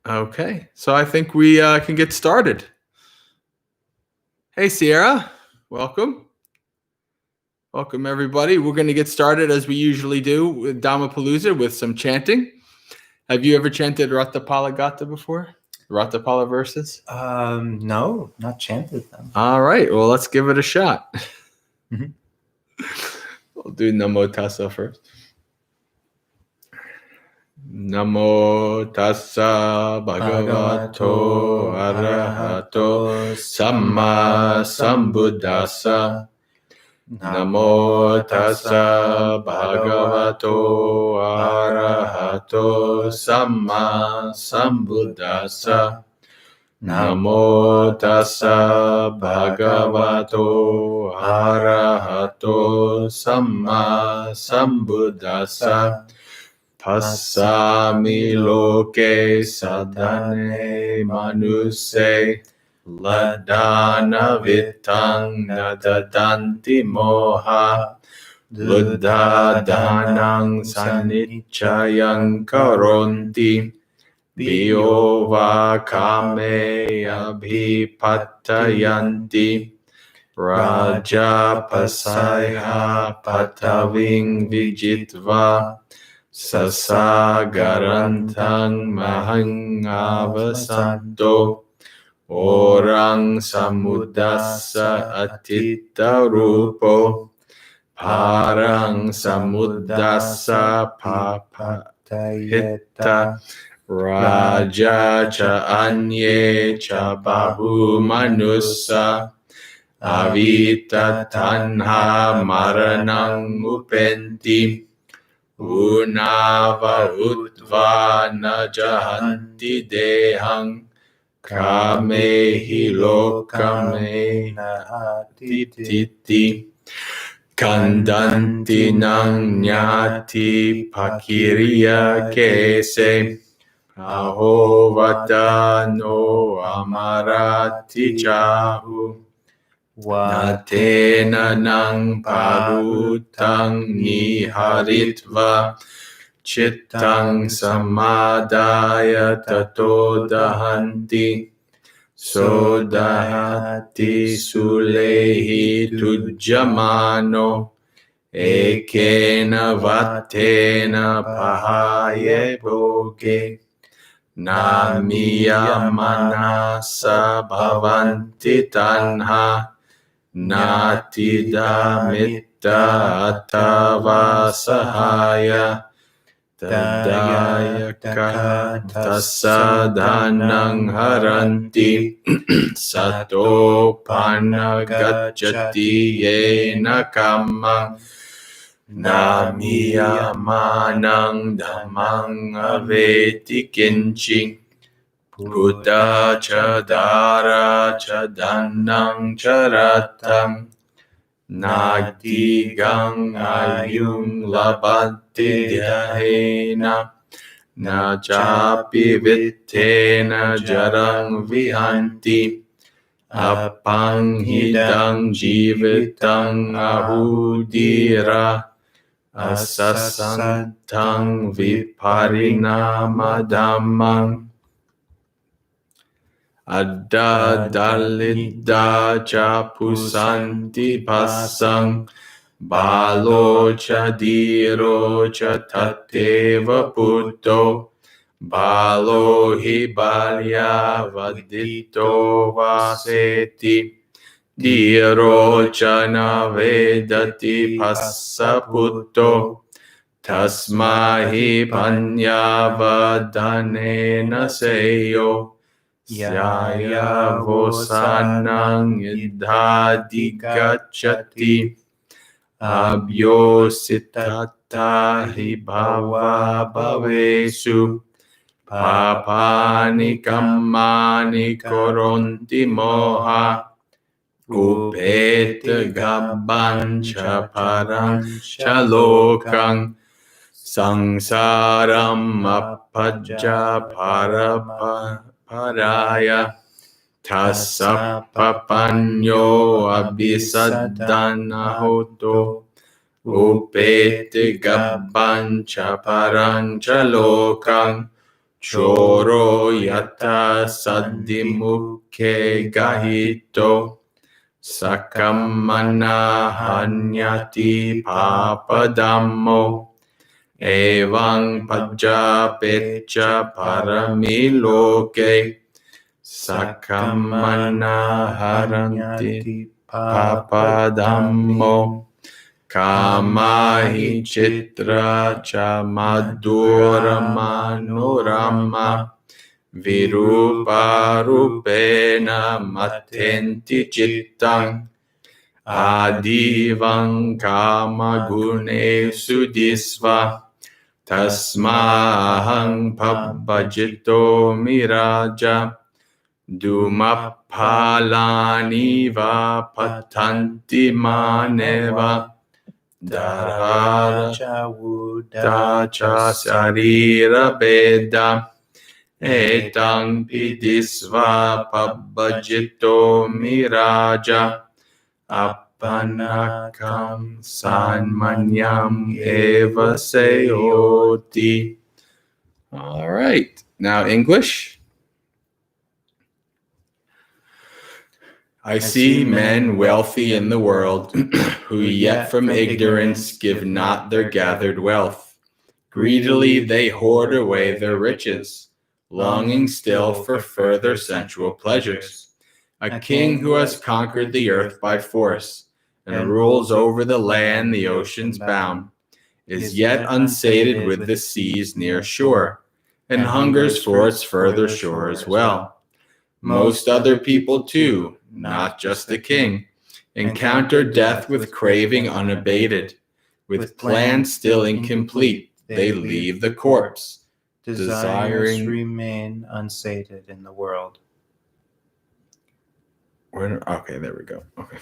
Okay, so I think we can get started. Hey, Sierra, welcome. Welcome, everybody. We're going to get started as we usually do with Dhammapalooza with some chanting. Have you ever chanted Ratthapala Gata before? Ratthapala verses? No, not chanted them. All right, well, let's give it a shot. Mhm. We'll do Namo Tassa first. Namo Tassa Bhagavato Arahato Samma Sambuddhassa. Namo Tassa Bhagavato Arahato Samma Sambuddhassa. Namo Tassa Bhagavato Arahato Samma Sambuddhassa. Passami loke sadhane manuse ladana vitang nadadanti moha luddha dhanang sanichayang karonti biyova kame abhipattayanti raja pasaiha pataving vijitva Sasagarantang mahang avasanto orang samudassa atita rupo parang samudassa papahita raja cha anye cha bahu manussa avita tanha maranang upenti Unava utva najahanti dehang kamehi lokame natititi kandanti nang nyati pakiriya kese ahovata no amarati jahu Natena nang parutang niharitva chittang samadaya tato dahanti sodahati sulehi tujamano ekena vatena pahaye boge namiyamana bhavanti tanha Natida mitta atava sahaya tadayaka tasadhanang haranti sato panagacchati yena kamma namiyamanang dhammang aveti kinchi Buddha cha dara cha dhanang cha ratam Nagdigang ayung labati dhyahena Na chapi vittena jarang vihanti Apanghidang jivitang ahudira Asasantang viparinama dhammang Adda dalidda cha pusanti passang Balo cha diro cha tatteva putto Balo hi balya vadito vaseti Diro cha na vedati passa putto Tasma hi panya vadanena seyo Yaya vosanang idhadi gacchati abhyositata hi bhava bhavesu papani kammani koronti moha upeta gabbancha parancha lokang Sangsaram appajja paraya Tasappapanyo abhisaddanahoto Upete gabbancha parancha lokang choro yata saddimukhe gahito sakamana hanyati papadammo evang pajjapecha paramiloke sakamana haranti papadammo kamahi chitra cha madhura manorama virupa rupena matenti chittang adivang kama gune sudisva tasmahang pabbajito miraja Dhammapalani va patanti maneva Daraja Dacha Sarira Beda Etang Pidisva Pabbajito Miraja Apanakam Sanmanyam Eva Seyoti. All right. Now English. I see men wealthy in the world, who yet from ignorance give not their gathered wealth. Greedily they hoard away their riches, longing still for further sensual pleasures. A king who has conquered the earth by force, and rules over the land the ocean's bound, is yet unsated with the sea's near shore, and hungers for its further shore as well. Most other people too, not just the king, encounter death with craving unabated. With plans still incomplete, they leave the corpse, desiring remain unsated in the world. Okay, there we go. Okay.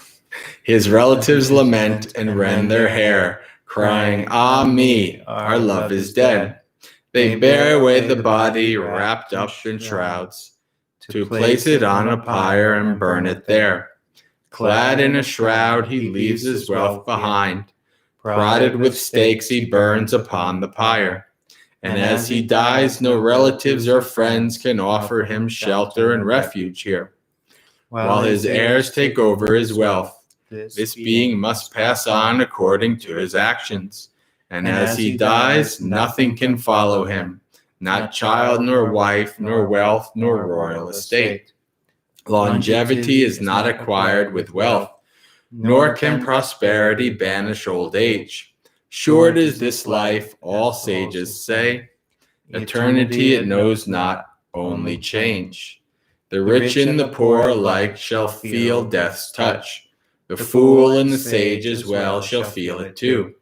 His relatives lament and rend their hair, crying, "Ah me, our love is dead." They bear away the body wrapped up in shrouds, to place it on a pyre and burn it there. Clad in a shroud, he leaves his wealth behind. Prodded with stakes, he burns upon the pyre. And as he dies, no relatives or friends can offer him shelter and refuge here. While his heirs take over his wealth, this being must pass on according to his actions. And as he dies, nothing can follow him. Not child, nor wife, nor wealth, nor royal estate. Longevity is not acquired with wealth, nor can prosperity banish old age. Short is this life, all sages say. Eternity it knows not, only change. The rich and the poor alike shall feel death's touch. The fool and the sage as well shall feel it too.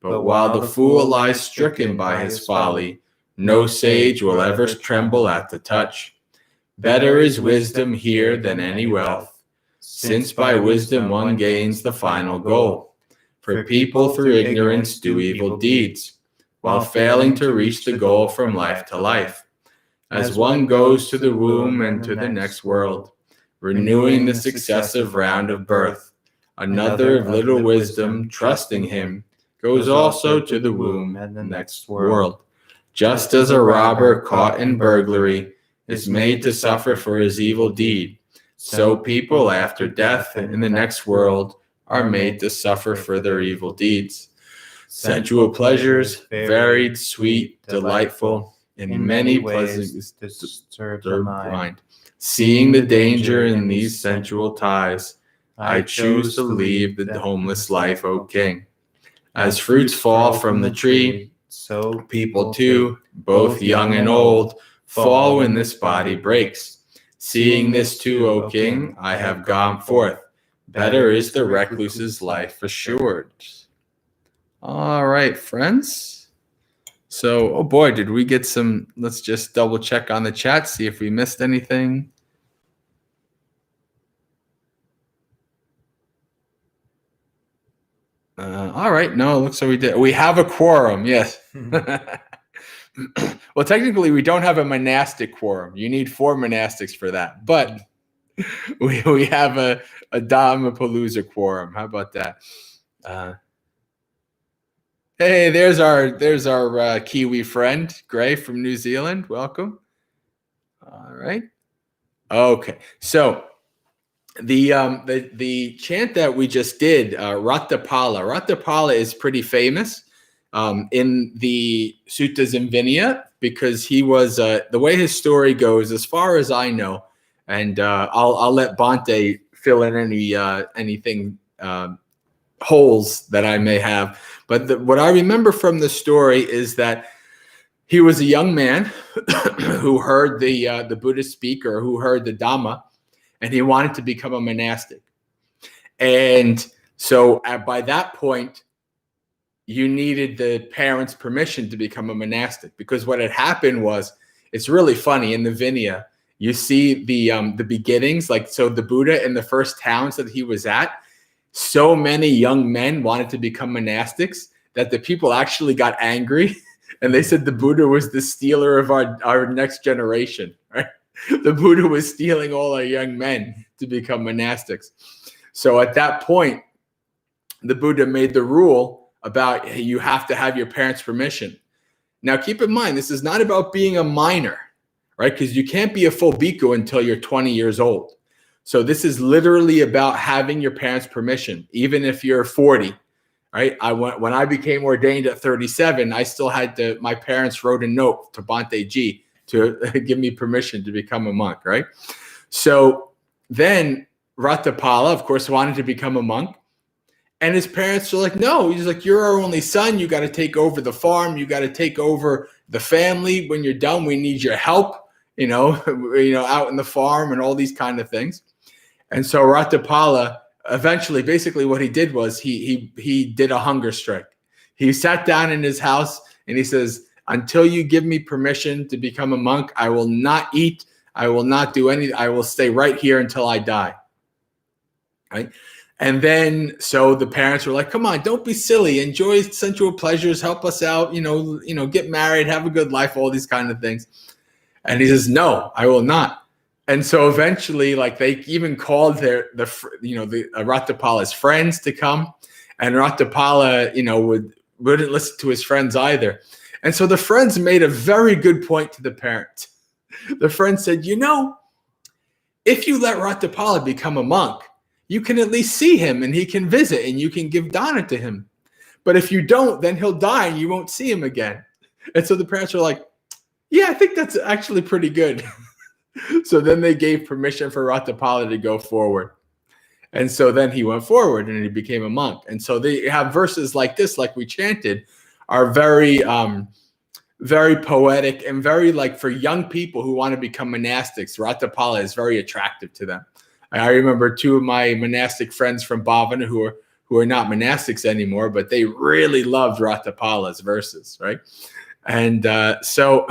But while the fool lies stricken by his folly, no sage will ever tremble at the touch. Better is wisdom here than any wealth, since by wisdom one gains the final goal. For people through ignorance do evil deeds, while failing to reach the goal from life to life. As one goes to the womb and to the next world, renewing the successive round of birth, another of little wisdom, trusting him, goes also to the womb and the next world. Just as a robber caught in burglary is made to suffer for his evil deed, so people after death in the next world are made to suffer for their evil deeds. Sensual pleasures, varied, sweet, delightful, in many places disturb the mind. Seeing the danger in these sensual ties, I choose to leave the homeless life, O king. As fruits fall from the tree, so people too, both young and old, fall when this body breaks. Seeing this too, O king, I have gone forth. Better is the recluse's life assured. All right, friends. So, oh boy, did we get some? Let's just double check on the chat, see if we missed anything. All right, no, it looks like we did. We have a quorum, yes. Well, technically, we don't have a monastic quorum. You need 4 monastics for that, but we have a Dhammapalooza quorum. How about that? Hey, there's our Kiwi friend, Gray from New Zealand. Welcome. All right. Okay. So the chant that we just did, Ratthapala. Ratthapala is pretty famous in the Suttas in Vinaya because he was the way his story goes, as far as I know, and I'll let Bhante fill in anything holes that I may have. But what I remember from the story is that he was a young man who heard the Buddha speak, or who heard the Dhamma, and he wanted to become a monastic. And so by that point, you needed the parents' permission to become a monastic, because what had happened was, it's really funny in the Vinaya, you see the beginnings, like, so the Buddha in the first towns that he was at, so many young men wanted to become monastics that the people actually got angry and they said the Buddha was the stealer of our next generation, right? The Buddha was stealing all our young men to become monastics. So at that point, the Buddha made the rule about, hey, you have to have your parents' permission. Now, keep in mind, this is not about being a minor, right? Because you can't be a full bhikkhu until you're 20 years old. So this is literally about having your parents' permission, even if you're 40, right? When I became ordained at 37, I still had my parents wrote a note to Bhante Ji to give me permission to become a monk, right? So then Ratthapala, of course, wanted to become a monk. And his parents were like, no. He's like, you're our only son. You got to take over the farm. You got to take over the family. When you're done, we need your help, out in the farm and all these kind of things. And so Ratthapala, eventually, basically what he did was he did a hunger strike. He sat down in his house and he says, until you give me permission to become a monk, I will not eat. I will not do anything. I will stay right here until I die. Right? And then, so the parents were like, come on, don't be silly. Enjoy sensual pleasures. Help us out. Get married, have a good life, all these kind of things. And he says, no, I will not. And so eventually, like, they even called the Ratthapala's friends to come, and Ratthapala, wouldn't listen to his friends either. And so the friends made a very good point to the parents. The friends said, if you let Ratthapala become a monk, you can at least see him and he can visit and you can give dana to him. But if you don't, then he'll die and you won't see him again. And so the parents were like, yeah, I think that's actually pretty good. So then they gave permission for Ratthapala to go forward. And so then he went forward and he became a monk. And so they have verses like this, like we chanted, are very, very poetic and very, like, for young people who want to become monastics. Ratthapala is very attractive to them. I remember two of my monastic friends from Bhavana who are not monastics anymore, but they really loved Ratthapala's verses, right? And so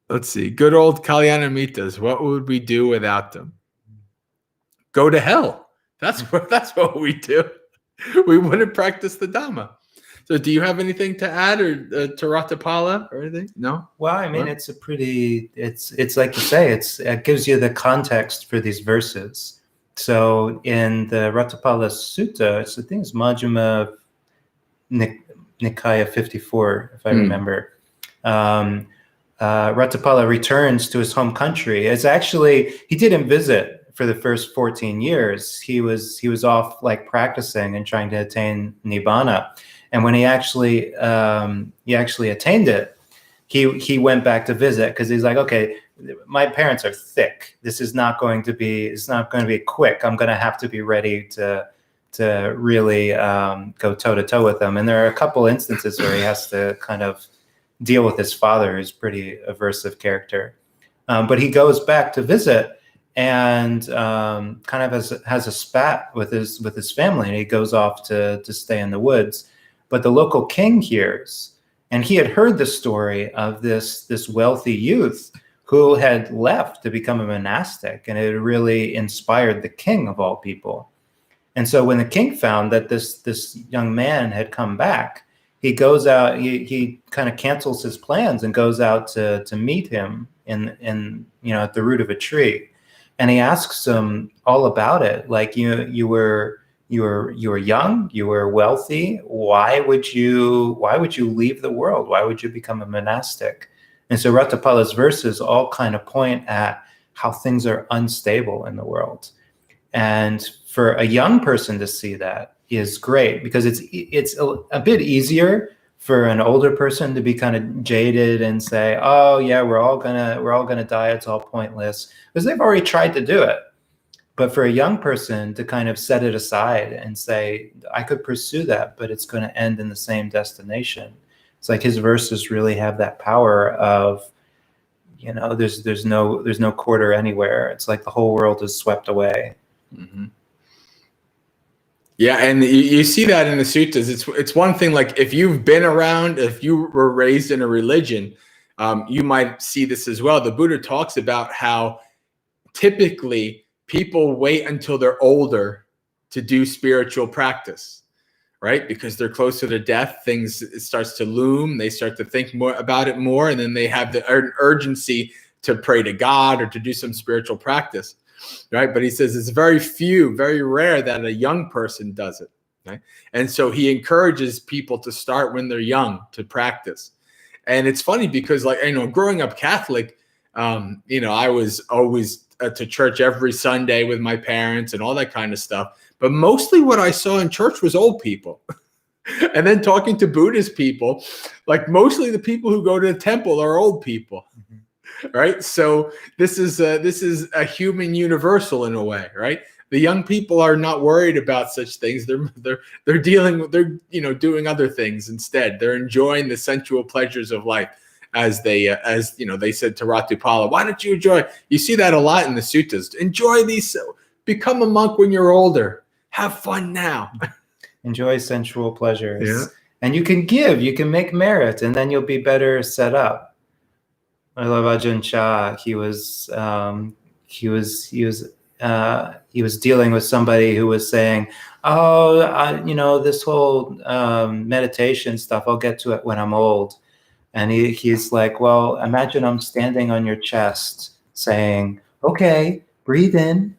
let's see. Good old Kalyanamitas. What would we do without them? Go to hell. That's what we do. We wouldn't practice the Dhamma. So do you have anything to add or to Ratthapala or anything? No? Well, I mean, it's like you say, it gives you the context for these verses. So in the Ratthapala Sutta, I think it's Majjhima Nikaya 54, if I remember. Ratthapala returns to his home country. He didn't visit for the first 14 years. He was off, like, practicing and trying to attain Nibbana. And when he actually attained it, he went back to visit, because he's like, okay, my parents are thick. This is not going to be quick. I'm going to have to be ready to really go toe to toe with them. And there are a couple instances where he has to kind of deal with his father, who's pretty aversive character. But he goes back to visit and kind of has a spat with his family, and he goes off to stay in the woods. But the local king hears, and he had heard the story of this wealthy youth who had left to become a monastic, and it really inspired the king of all people. And so when the king found that this young man had come back, he goes out, he kind of cancels his plans and goes out to meet him in at the root of a tree. And he asks him all about it. Like, you were young, you were wealthy. Why would you leave the world? Why would you become a monastic? And so Ratthapala's verses all kind of point at how things are unstable in the world. And for a young person to see that is great, because it's a bit easier for an older person to be kind of jaded and say, oh yeah, we're all gonna die, it's all pointless, because they've already tried to do it. But for a young person to kind of set it aside and say, I could pursue that, but it's going to end in the same destination. It's like his verses really have that power of, you know, there's no quarter anywhere. It's like the whole world is swept away. Mm-hmm. Yeah, and you see that in the suttas. It's one thing, like if you've been around, if you were raised in a religion, you might see this as well. The Buddha talks about how typically people wait until they're older to do spiritual practice, right? Because they're closer to death, it starts to loom. They start to think more about it more, and then they have the urgency to pray to God or to do some spiritual practice. Right. But he says it's very rare that a young person does it. Right. And so he encourages people to start when they're young to practice. And it's funny because, like, you know, growing up Catholic, you know, I was always to church every Sunday with my parents and all that kind of stuff. But mostly what I saw in church was old people. And then talking to Buddhist people, like mostly the people who go to the temple are old people. Mm-hmm. Right. So this is a human universal in a way. Right. The young people are not worried about such things. They're dealing with, you know, doing other things instead. They're enjoying the sensual pleasures of life, as you know, they said to Ratthapala, why don't you enjoy? You see that a lot in the suttas. Enjoy these. Become a monk when you're older. Have fun now. Enjoy sensual pleasures. Yeah. And you can make merit, and then you'll be better set up. I love Ajahn Chah. He was dealing with somebody who was saying, "Oh, you know, this whole meditation stuff, I'll get to it when I'm old." And he's like, "Well, imagine I'm standing on your chest, saying, okay, breathe in,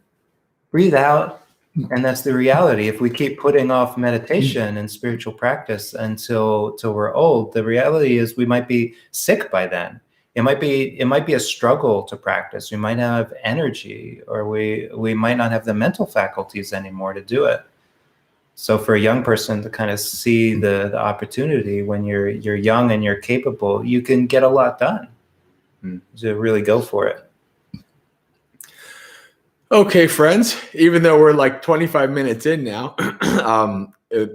breathe out." And that's the reality. If we keep putting off meditation and spiritual practice until we're old, the reality is we might be sick by then. It might be a struggle to practice. We might not have energy, or we might not have the mental faculties anymore to do it. So for a young person to kind of see the opportunity when you're young and you're capable, you can get a lot done. So really go for it. Okay, friends, even though we're like 25 minutes in now,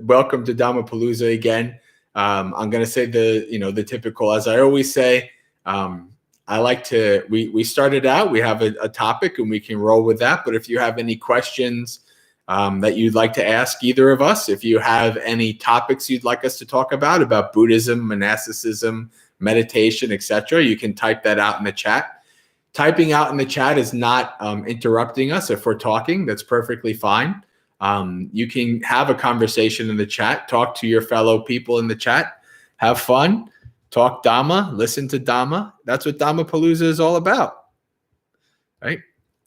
welcome to Dhammapalooza again. I'm going to say the typical, as I always say, I like to, we started out, we have a topic and we can roll with that. But if you have any questions that you'd like to ask either of us, if you have any topics you'd like us to talk about Buddhism, monasticism, meditation, etc., you can type that out in the chat. Typing out in the chat is not interrupting us. If we're talking, that's perfectly fine. You can have a conversation in the chat, talk to your fellow people in the chat, have fun. Talk Dhamma, listen to Dhamma. That's what Dhammapalooza is all about, right?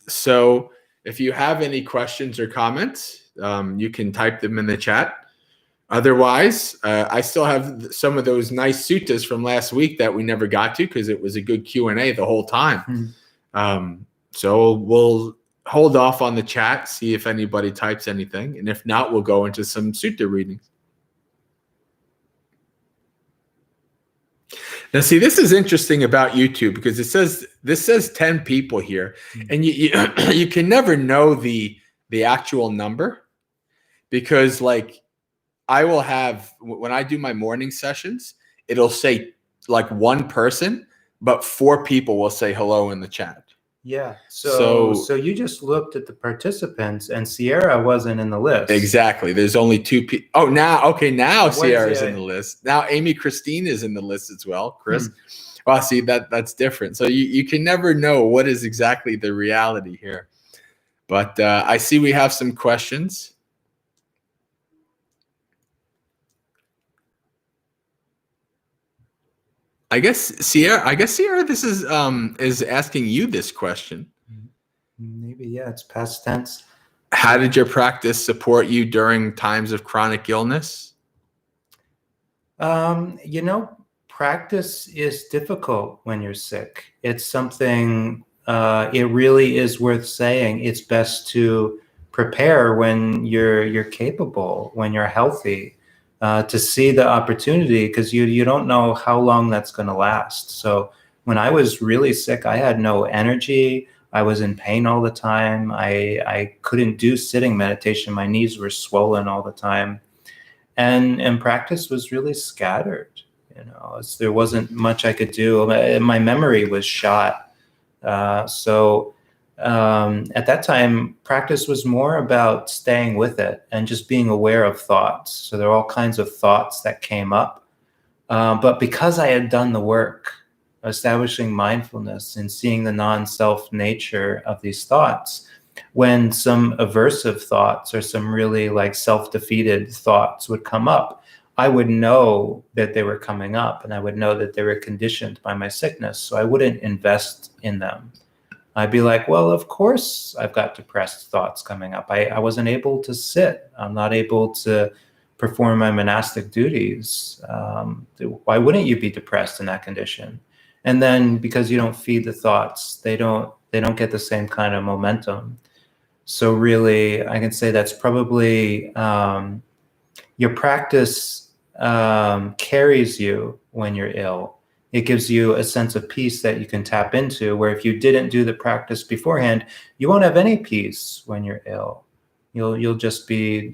So if you have any questions or comments, you can type them in the chat. Otherwise, I still have some of those nice suttas from last week that we never got to because it was a good Q&A the whole time. So we'll hold off on the chat, see if anybody types anything. And if not, we'll go into some sutta readings. Now, see, this is interesting about YouTube because this says 10 people here, and you can never know the actual number because, like, I will have, when I do my morning sessions, it'll say like one person, but 4 people will say hello in the chat. Yeah. So you just looked at the participants, and Sierra wasn't in the list. Exactly. There's only 2 people. Oh, now Sierra's in the list. Now Amy Christine is in the list as well. Chris. Well, see, that's different. So you can never know what is exactly the reality here. But I see we have some questions. I guess Sierra, this is asking you this question. Maybe, yeah, it's past tense. How did your practice support you during times of chronic illness? practice is difficult when you're sick. It's something, it really is worth saying. It's best to prepare when you're capable, when you're healthy, to see the opportunity, because you don't know how long that's going to last. So when I was really sick, I had no energy. I was in pain all the time. I couldn't do sitting meditation. My knees were swollen all the time. And practice was really scattered. There wasn't much I could do. My memory was shot. So at that time, practice was more about staying with it and just being aware of thoughts. So there are all kinds of thoughts that came up. But because I had done the work, establishing mindfulness and seeing the non-self nature of these thoughts, when some aversive thoughts or some really like self-defeated thoughts would come up, I would know that they were coming up, and I would know that they were conditioned by my sickness. So I wouldn't invest in them. I'd be like, well, of course I've got depressed thoughts coming up. I wasn't able to sit. I'm not able to perform my monastic duties. Why wouldn't you be depressed in that condition? And then because you don't feed the thoughts, they don't get the same kind of momentum. So really, I can say that's probably your practice carries you when you're ill. It gives you a sense of peace that you can tap into, where if you didn't do the practice beforehand, you won't have any peace when you're ill. You'll just be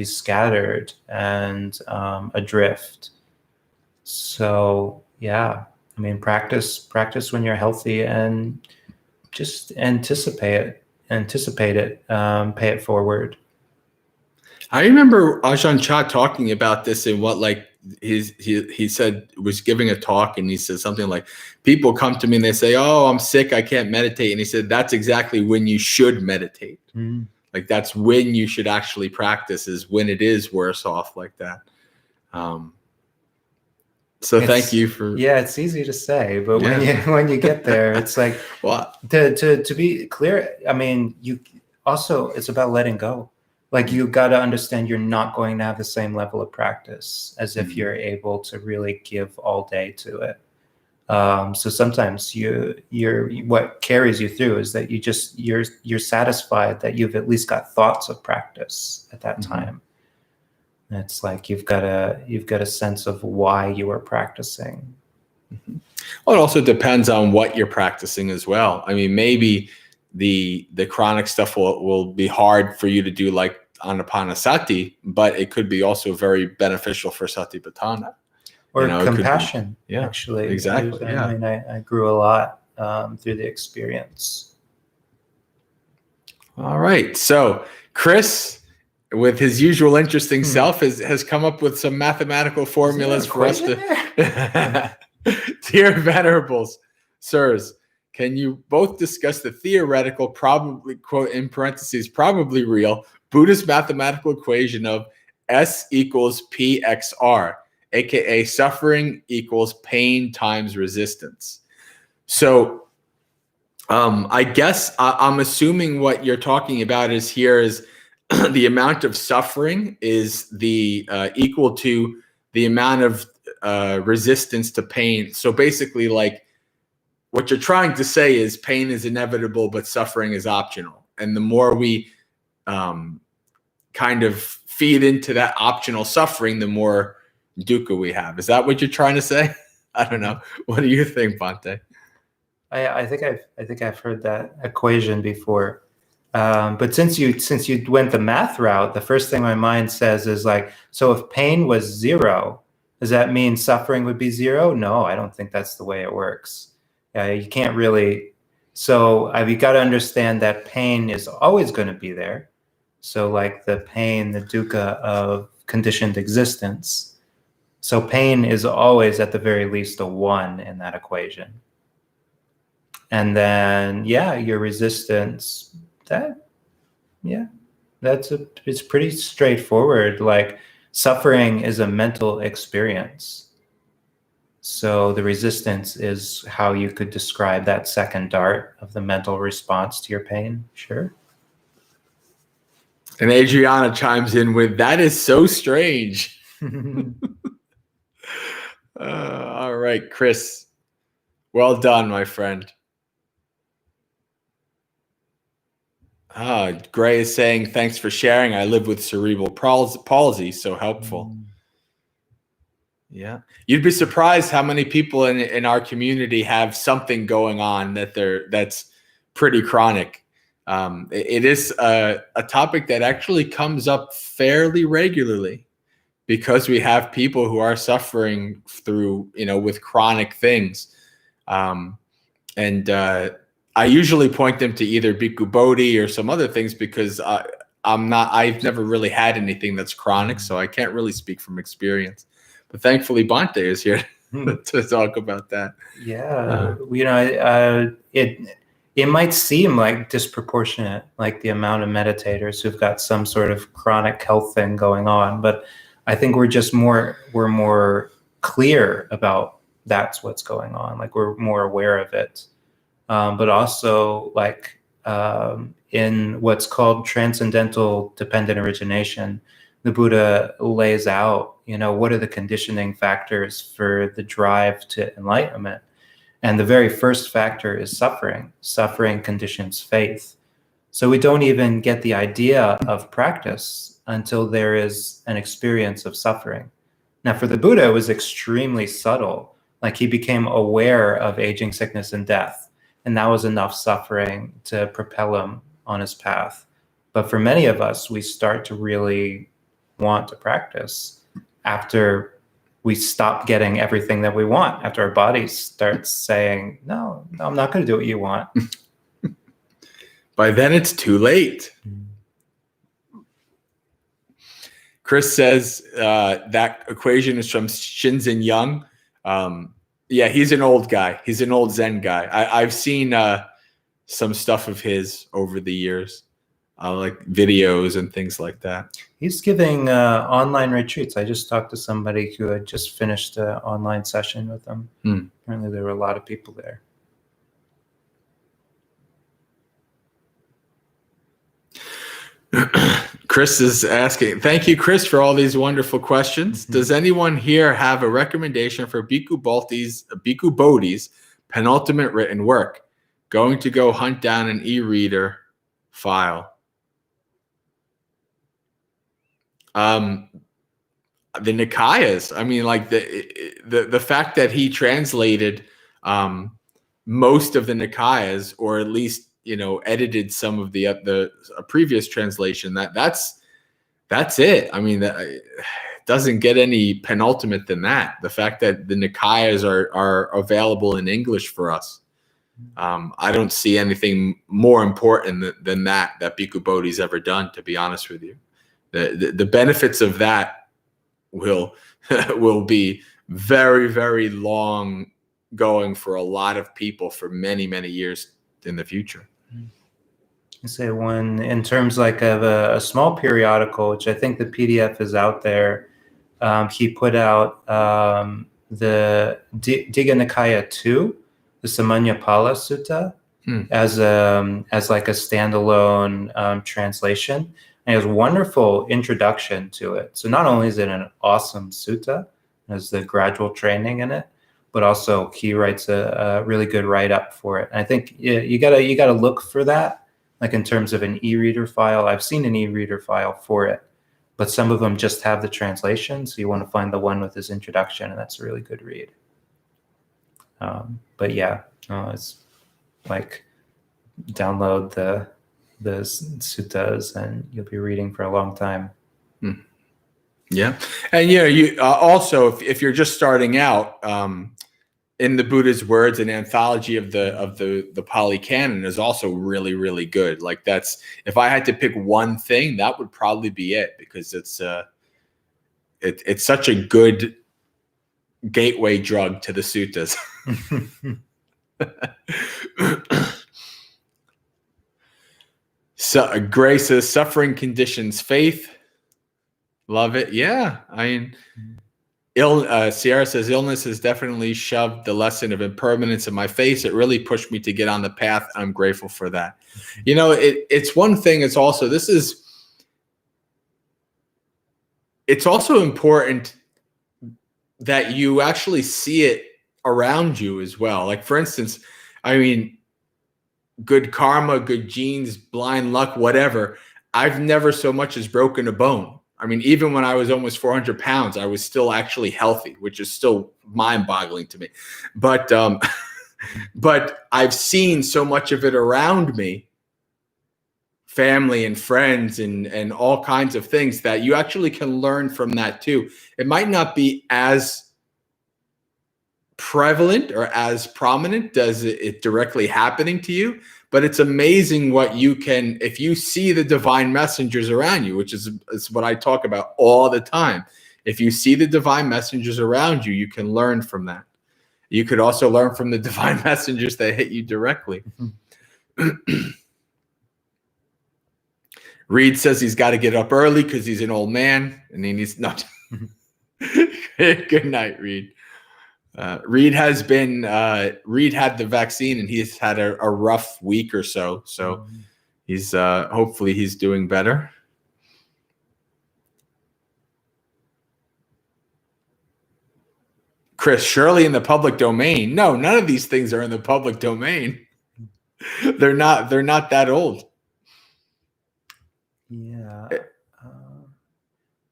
scattered and adrift. So yeah, I mean, practice when you're healthy, and just anticipate it, pay it forward. I remember Ajahn Chah talking about this in what, like, he said, was giving a talk, and he said something like, people come to me and they say, oh, I'm sick, I can't meditate. And he said, that's exactly when you should meditate. Like, that's when you should actually practice, is when it is worse off like that. So thank you for. Yeah, it's easy to say, but when you get there, it's like, well, to be clear, I mean, it's about letting go. Like, you got to understand you're not going to have the same level of practice as if you're able to really give all day to it. So sometimes what carries you through is that you're satisfied that you've at least got thoughts of practice at that time. And it's like you've got a sense of why you are practicing. Well, it also depends on what you're practicing as well. I mean, maybe the chronic stuff will be hard for you to do, like anapanasati, but it could be also very beneficial for satipatthana. Or compassion, yeah, actually. Exactly. I mean, I grew a lot through the experience. All right. So Chris, with his usual interesting self, has come up with some mathematical formulas for us to. Dear Venerables, sirs, can you both discuss the theoretical, probably, quote in parentheses, probably real, Buddhist mathematical equation of S equals PXR, aka suffering equals pain times resistance? So I guess I'm assuming what you're talking about is the amount of suffering is equal to the amount of resistance to pain. So basically, like, what you're trying to say is pain is inevitable, but suffering is optional. And the more we kind of feed into that optional suffering, the more dukkha we have. Is that what you're trying to say? I don't know. What do you think, Bhante? I think I've heard that equation before. But since you went the math route, the first thing my mind says is like, so if pain was 0, does that mean suffering would be 0? No, I don't think that's the way it works. You can't really. So you've got to understand that pain is always going to be there. So like the pain, the dukkha of conditioned existence. So pain is always at the very least a 1 in that equation. And then, your resistance, it's pretty straightforward. Like, suffering is a mental experience. So the resistance is how you could describe that second dart of the mental response to your pain. Sure. And Adriana chimes in with, that is so strange. All right, Chris. Well done, my friend. Gray is saying, thanks for sharing. I live with cerebral palsy, so helpful. Yeah. You'd be surprised how many people in our community have something going on that's pretty chronic. It is a topic that actually comes up fairly regularly because we have people who are suffering through, with chronic things. I usually point them to either Bhikkhu Bodhi or some other things because I've never really had anything that's chronic, so I can't really speak from experience. But thankfully, Bhante is here to talk about that. Yeah, it might seem like disproportionate, like the amount of meditators who've got some sort of chronic health thing going on, but I think we're more clear about that's what's going on. Like we're more aware of it. But also like in what's called transcendental dependent origination, the Buddha lays out, what are the conditioning factors for the drive to enlightenment? And the very first factor is suffering. Suffering conditions faith. So we don't even get the idea of practice until there is an experience of suffering. Now, for the Buddha, it was extremely subtle. Like he became aware of aging, sickness, and death. And that was enough suffering to propel him on his path. But for many of us, we start to really want to practice after we stop getting everything that we want, after our body starts saying, no, I'm not going to do what you want. By then, it's too late. Chris says that equation is from Shinzen Young. Yeah, he's an old guy. He's an old Zen guy. I've seen some stuff of his over the years, like videos and things like that. He's giving online retreats. I just talked to somebody who had just finished an online session with him. Apparently there were a lot of people there. Chris is asking, thank you, Chris, for all these wonderful questions. Does anyone here have a recommendation for Bhikkhu Bodhi's penultimate written work? Going to go hunt down an e-reader file. The Nikayas, I mean, like the fact that he translated most of the Nikayas, or at least edited some of the previous translation. That's it. I mean, that doesn't get any penultimate than that. The fact that the Nikayas are available in English for us, I don't see anything more important than that Bhikkhu Bodhi's ever done. To be honest with you, the benefits of that will be very, very long going for a lot of people for many, many years in the future. I say one in terms like of a small periodical, which I think the PDF is out there. He put out the Digha Nikaya 2, the Mālunkyāputta Sutta, as like a standalone translation. And it has a wonderful introduction to it. So not only is it an awesome sutta, there's the gradual training in it, but also he writes a really good write-up for it. And I think you gotta look for that. Like in terms of an e-reader file, I've seen an e-reader file for it, but some of them just have the translation. So you want to find the one with his introduction, and that's a really good read. But yeah, it's like download the suttas and you'll be reading for a long time. Yeah. And you also, if you're just starting out, in the Buddha's words, an anthology of the Pali Canon is also really, really good. Like that's, if I had to pick one thing, that would probably be it, because it's such a good gateway drug to the suttas. So Gray says suffering conditions faith. Love it. Yeah. I mean, Sierra says illness has definitely shoved the lesson of impermanence in my face. It really pushed me to get on the path. I'm grateful for that. It's one thing. It's also, it's also important that you actually see it around you as well. Like, for instance, I mean, good karma, good genes, blind luck, whatever. I've never so much as broken a bone. I mean, even when I was almost 400 pounds, I was still actually healthy, which is still mind-boggling to me. But but I've seen so much of it around me, family and friends and all kinds of things, that you actually can learn from that too. It might not be as prevalent or as prominent as it directly happening to you, but it's amazing what you can, if you see the divine messengers around you, which is what I talk about all the time. If you see the divine messengers around you, you can learn from that. You could also learn from the divine messengers that hit you directly. Reed says he's got to get up early because he's an old man and he needs not. Good night, Reed. Reed has been Reed had the vaccine and he's had a rough week or so. So he's hopefully he's doing better. Chris, surely in the public domain. No, none of these things are in the public domain. They're not that old. Yeah.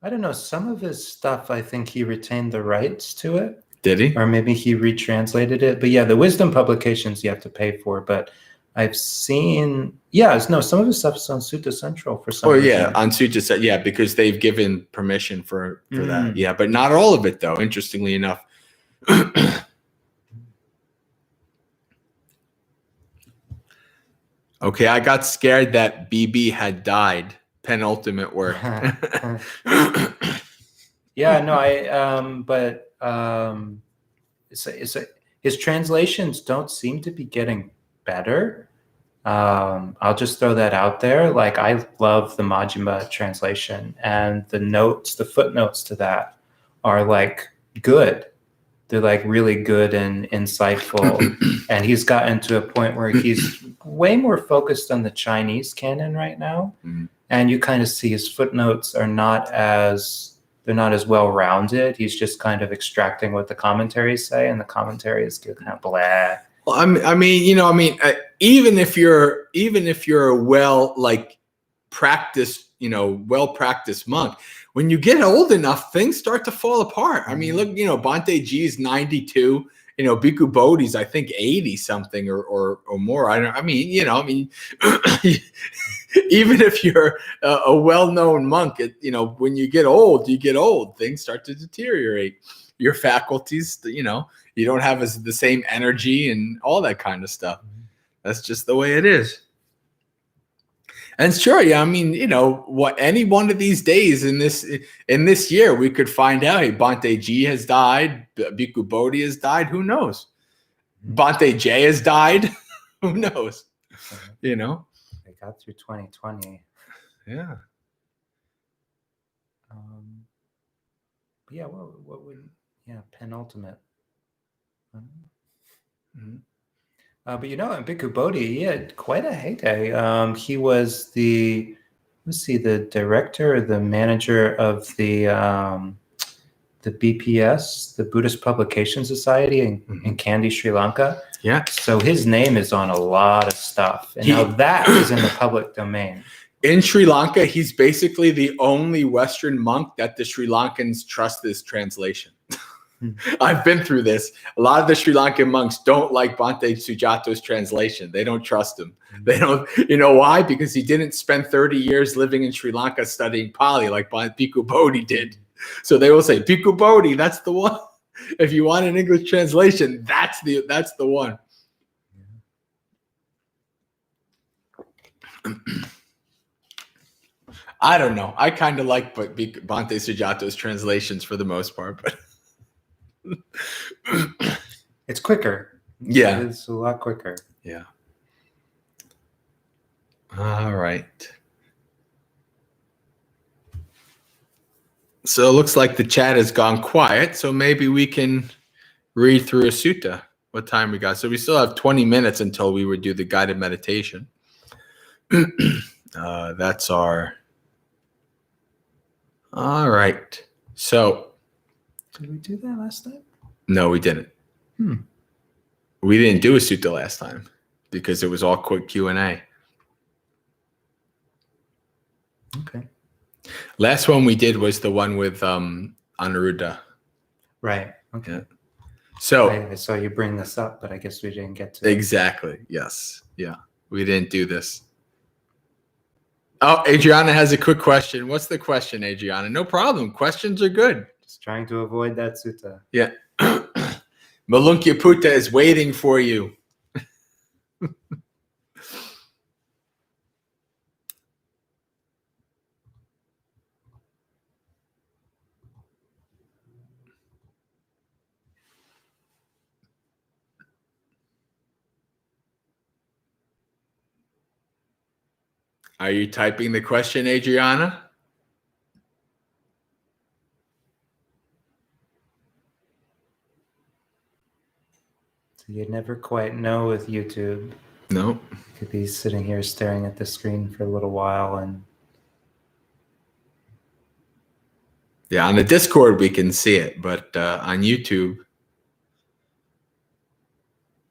I don't know. Some of his stuff, I think he retained the rights to it. Did he? Or maybe he retranslated it. But yeah, the wisdom publications you have to pay for. But I've seen, some of his stuff is on Sutta Central for some reason. Yeah, on Sutta Central. Yeah, because they've given permission for that. Yeah, but not all of it, though, interestingly enough. Okay, I got scared that BB had died. Penultimate work. Yeah, no, his translations don't seem to be getting better. I'll just throw that out there. Like, I love the Majjhima translation, and the footnotes to that are like good. They're like really good and insightful. And he's gotten to a point where he's way more focused on the Chinese canon right now. Mm-hmm. And you kind of see his footnotes are not as well-rounded. He's just kind of extracting what the commentaries say, and the commentary is kind of blah. Well, even if you're a well-practiced monk, when you get old enough, things start to fall apart. I mean, look, Bhante G's 92. Bhikkhu Bodhi's, I think, 80 something or more. Even if you're a well-known monk, when you get old, things start to deteriorate. Your faculties, you don't have the same energy and all that kind of stuff. That's just the way it is. And sure, yeah, any one of these days in this year, we could find out, hey, Bhante G has died, Bhikkhu Bodhi has died, who knows? Bhante J has died, who knows? They got through 2020. Yeah. Penultimate. Mm-hmm. But in Bhikkhu Bodhi, he had quite a heyday. He was the director or the manager of the BPS, the Buddhist Publication Society in Kandy, Sri Lanka. Yeah. So his name is on a lot of stuff. And now that is in the public domain. In Sri Lanka, he's basically the only Western monk that the Sri Lankans trust his translation. I've been through this. A lot of the Sri Lankan monks don't like Bhante Sujato's translation. They don't trust him. They don't, why? Because he didn't spend 30 years living in Sri Lanka studying Pali like Bhikkhu Bodhi did. So they will say, Bhikkhu Bodhi, that's the one. If you want an English translation, that's the one. I don't know. I kind of like Bhante Sujato's translations for the most part, but it's quicker. Yeah. It's a lot quicker. Yeah. All right. So it looks like the chat has gone quiet, so maybe we can read through a sutta. What time we got? So we still have 20 minutes until we would do the guided meditation. That's our... All right. So Did we do that last time? No, we didn't. We didn't do a sutta last time because it was all quick Q&A. Okay. Last one we did was the one with Anuruddha. Right. Okay. Yeah. So I saw you bring this up, but I guess we didn't get to it. Exactly. Yes. Yeah. We didn't do this. Oh, Adriana has a quick question. What's the question, Adriana? No problem. Questions are good. Just trying to avoid that sutta. Yeah. Mālunkyāputta is waiting for you. Are you typing the question, Adriana? So you never quite know with YouTube. No. You could be sitting here staring at the screen for a little while and Yeah, on the Discord we can see it, but on YouTube,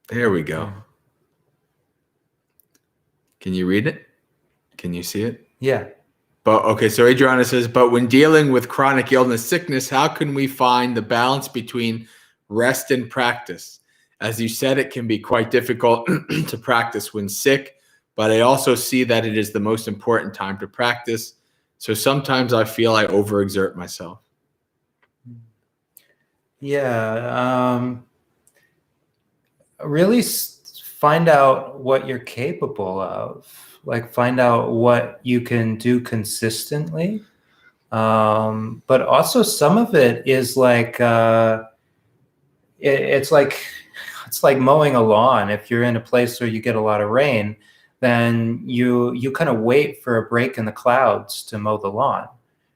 there we go. Can you read it? Can you see it? Yeah. But okay, so Adriana says, but when dealing with chronic illness, sickness, how can we find the balance between rest and practice? As you said, it can be quite difficult to practice when sick, but I also see that it is the most important time to practice. So sometimes I feel I overexert myself. Yeah. Really find out what you're capable of. Like find out what you can do consistently. But also some of it is like it's like mowing a lawn. If you're in a place where you get a lot of rain, then you kind of wait for a break in the clouds to mow the lawn.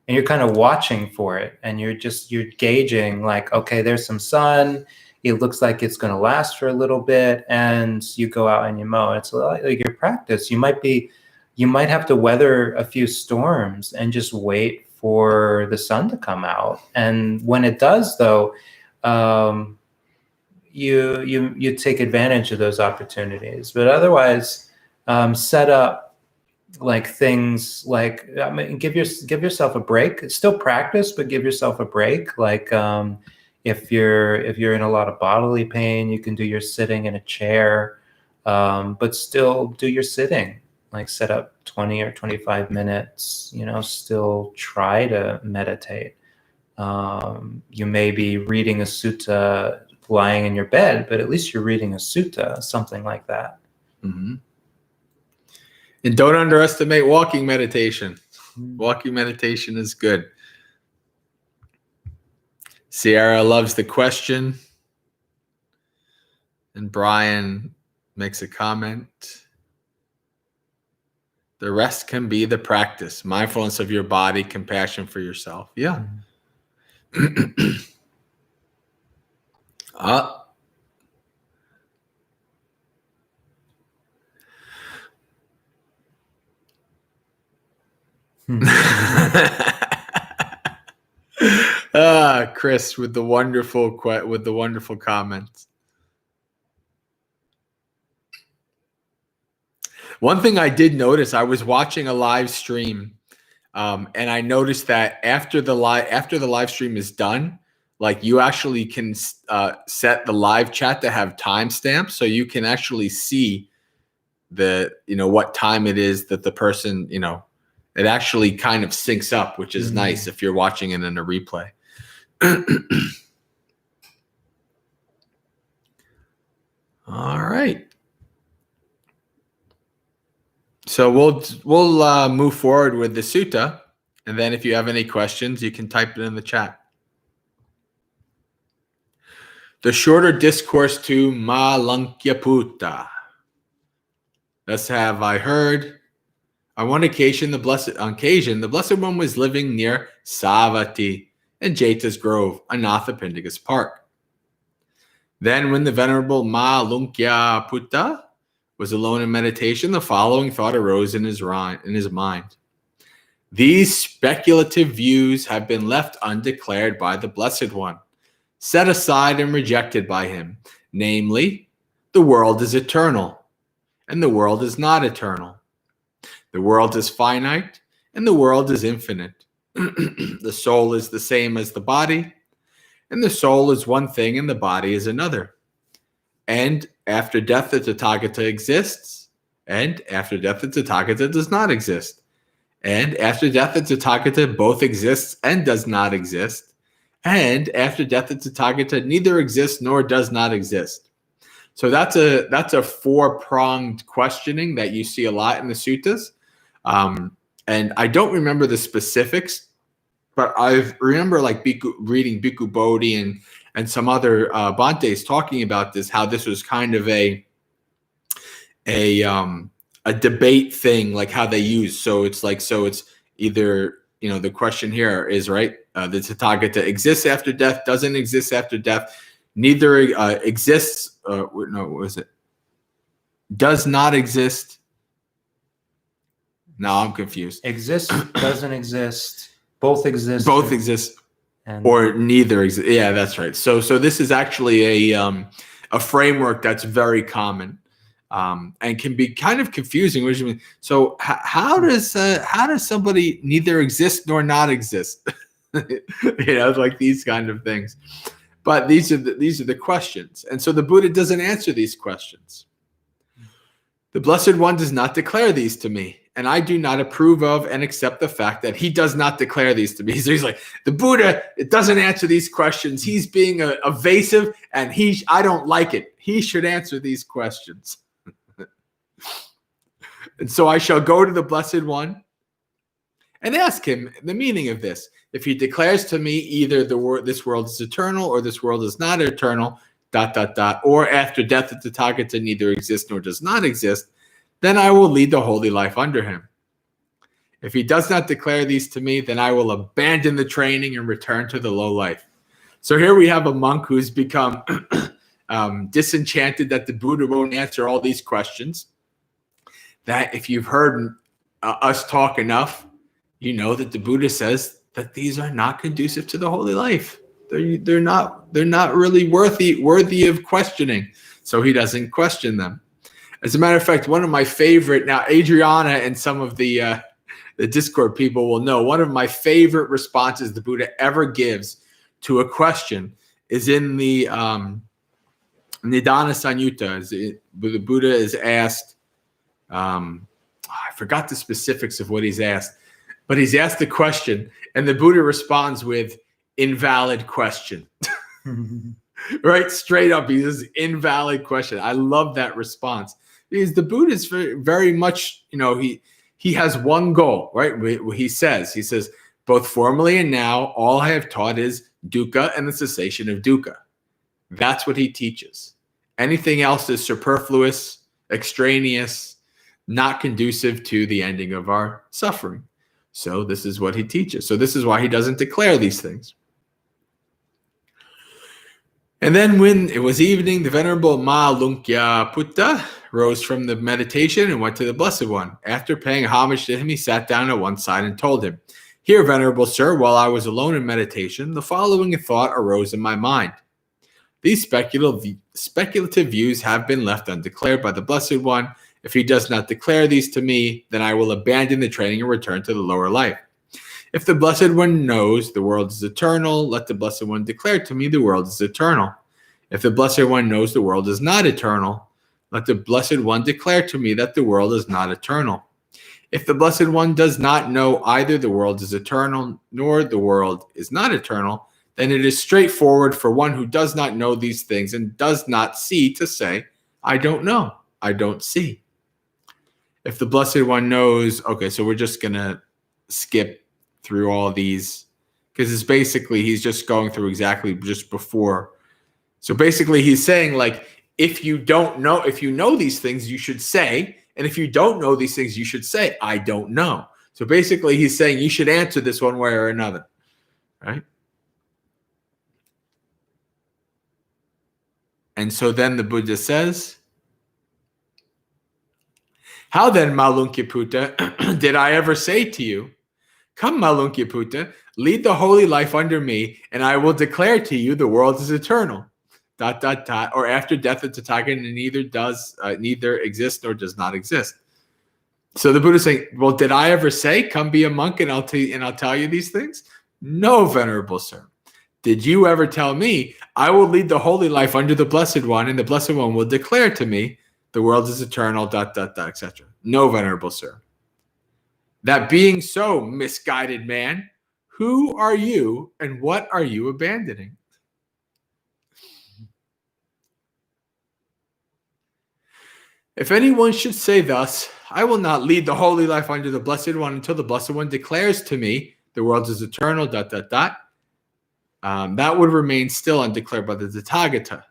And you're kind of watching for it. And you're gauging like, okay, there's some sun. It looks like it's going to last for a little bit. And you go out and you mow. It's like your practice. You might have to weather a few storms and just wait for the sun to come out. And when it does, though, you take advantage of those opportunities. But otherwise, set up like things like, I mean, give yourself a break. Still practice, but give yourself a break. Like if you're in a lot of bodily pain, you can do your sitting in a chair, but still do your sitting. Like set up 20 or 25 minutes. Still try to meditate. You may be reading a sutta lying in your bed, but at least you're reading a sutta, something like that. Mm-hmm. And don't underestimate walking meditation. Walking meditation is good. Sierra loves the question. And Brian makes a comment. The rest can be the practice. Mindfulness of your body, compassion for yourself. Yeah. Chris with the wonderful comments. One thing I did notice, I was watching a live stream, and I noticed that after the live stream is done, like you actually can set the live chat to have timestamps, so you can actually see what time it is that the person, it actually kind of syncs up, which is nice if you're watching it in a replay. All right. So we'll move forward with the sutta, and then if you have any questions, you can type it in the chat. The shorter discourse to Mālunkyāputta. Thus have I heard. On one occasion, the Blessed One was living near Savatthi in Jeta's Grove, Anathapindika's park. Then, when the Venerable Mālunkyāputta was alone in meditation, the following thought arose in his mind. These speculative views have been left undeclared by the Blessed One. set aside and rejected by him. Namely, the world is eternal, and the world is not eternal. The world is finite, and the world is infinite. The soul is the same as the body, and the soul is one thing and the body is another. And after death, the Tathagata exists, and after death, the Tathagata does not exist. And after death, the Tathagata both exists and does not exist. And after death, the Tathagata neither exists nor does not exist. So that's a four-pronged questioning that you see a lot in the suttas. And I don't remember the specifics, but I remember like reading Bhikkhu Bodhi and some other Bhantes talking about this, how this was kind of a debate thing, like how they use. So it's either, the question here is, right, the Tathagata exists after death, doesn't exist after death, neither exists, does not exist. No, I'm confused. Exists, doesn't exist, both exist. Both exist, or neither exist. Yeah, that's right. So this is actually a framework that's very common, and can be kind of confusing. Which means, so how does somebody neither exist nor not exist? Like these kind of things. But these are the questions, and so the Buddha doesn't answer these questions. The Blessed One does not declare these to me, and I do not approve of and accept the fact that he does not declare these to me. So he's like, the Buddha, it doesn't answer these questions. He's being evasive, and I don't like it. He should answer these questions. And so I shall go to the Blessed One and ask him the meaning of this. If he declares to me either this world is eternal or this world is not eternal, ... or after death the Tathagata neither exists nor does not exist, then I will lead the holy life under him. If he does not declare these to me, then I will abandon the training and return to the low life. So here we have a monk who's become disenchanted that the Buddha won't answer all these questions. That if you've heard us talk enough, you know that the Buddha says that these are not conducive to the holy life. They're not really worthy of questioning. So he doesn't question them. As a matter of fact, one of my favorite, now Adriana and some of the Discord people will know, one of my favorite responses the Buddha ever gives to a question is in the Nidana Sanyutta. The Buddha is asked, I forgot the specifics of what he's asked, but he's asked the question, and the Buddha responds with, invalid question. Right? Straight up, he says, invalid question. I love that response. Because the Buddha is very much, he has one goal, right? He says, both formerly and now, all I have taught is dukkha and the cessation of dukkha. That's what he teaches. Anything else is superfluous, extraneous, not conducive to the ending of our suffering. So this is what he teaches. So this is why he doesn't declare these things. And then when it was evening, the Venerable Mālunkyāputta rose from the meditation and went to the Blessed One. After paying homage to him, he sat down at one side and told him, "Here, Venerable Sir, while I was alone in meditation, the following thought arose in my mind. These speculative views have been left undeclared by the Blessed One. If he does not declare these to me, then I will abandon the training and return to the lower life. If the Blessed One knows the world is eternal, let the Blessed One declare to me the world is eternal. If the Blessed One knows the world is not eternal, let the Blessed One declare to me that the world is not eternal. If the Blessed One does not know either the world is eternal nor the world is not eternal, then it is straightforward for one who does not know these things and does not see to say, I don't know, I don't see. If the Blessed One knows," okay, so we're just going to skip through all these because it's basically he's just going through exactly just before. So basically he's saying, like, if you know these things, you should say, and if you don't know these things, you should say, I don't know. So basically he's saying you should answer this one way or another, right? And so then the Buddha says, "How then, Mālunkyāputta, did I ever say to you, 'Come, Mālunkyāputta, lead the holy life under me, and I will declare to you the world is eternal. ... Or after death the Tathagata neither exists nor does not exist. So the Buddha is saying, well, did I ever say, come be a monk and I'll tell you these things? No, Venerable Sir. Did you ever tell me, I will lead the holy life under the Blessed One, and the Blessed One will declare to me, the world is eternal, ... etc. No, Venerable Sir. That being so, misguided man, who are you and what are you abandoning? If anyone should say thus, I will not lead the holy life under the Blessed One until the Blessed One declares to me the world is eternal, ... that would remain still undeclared by the Tathagata.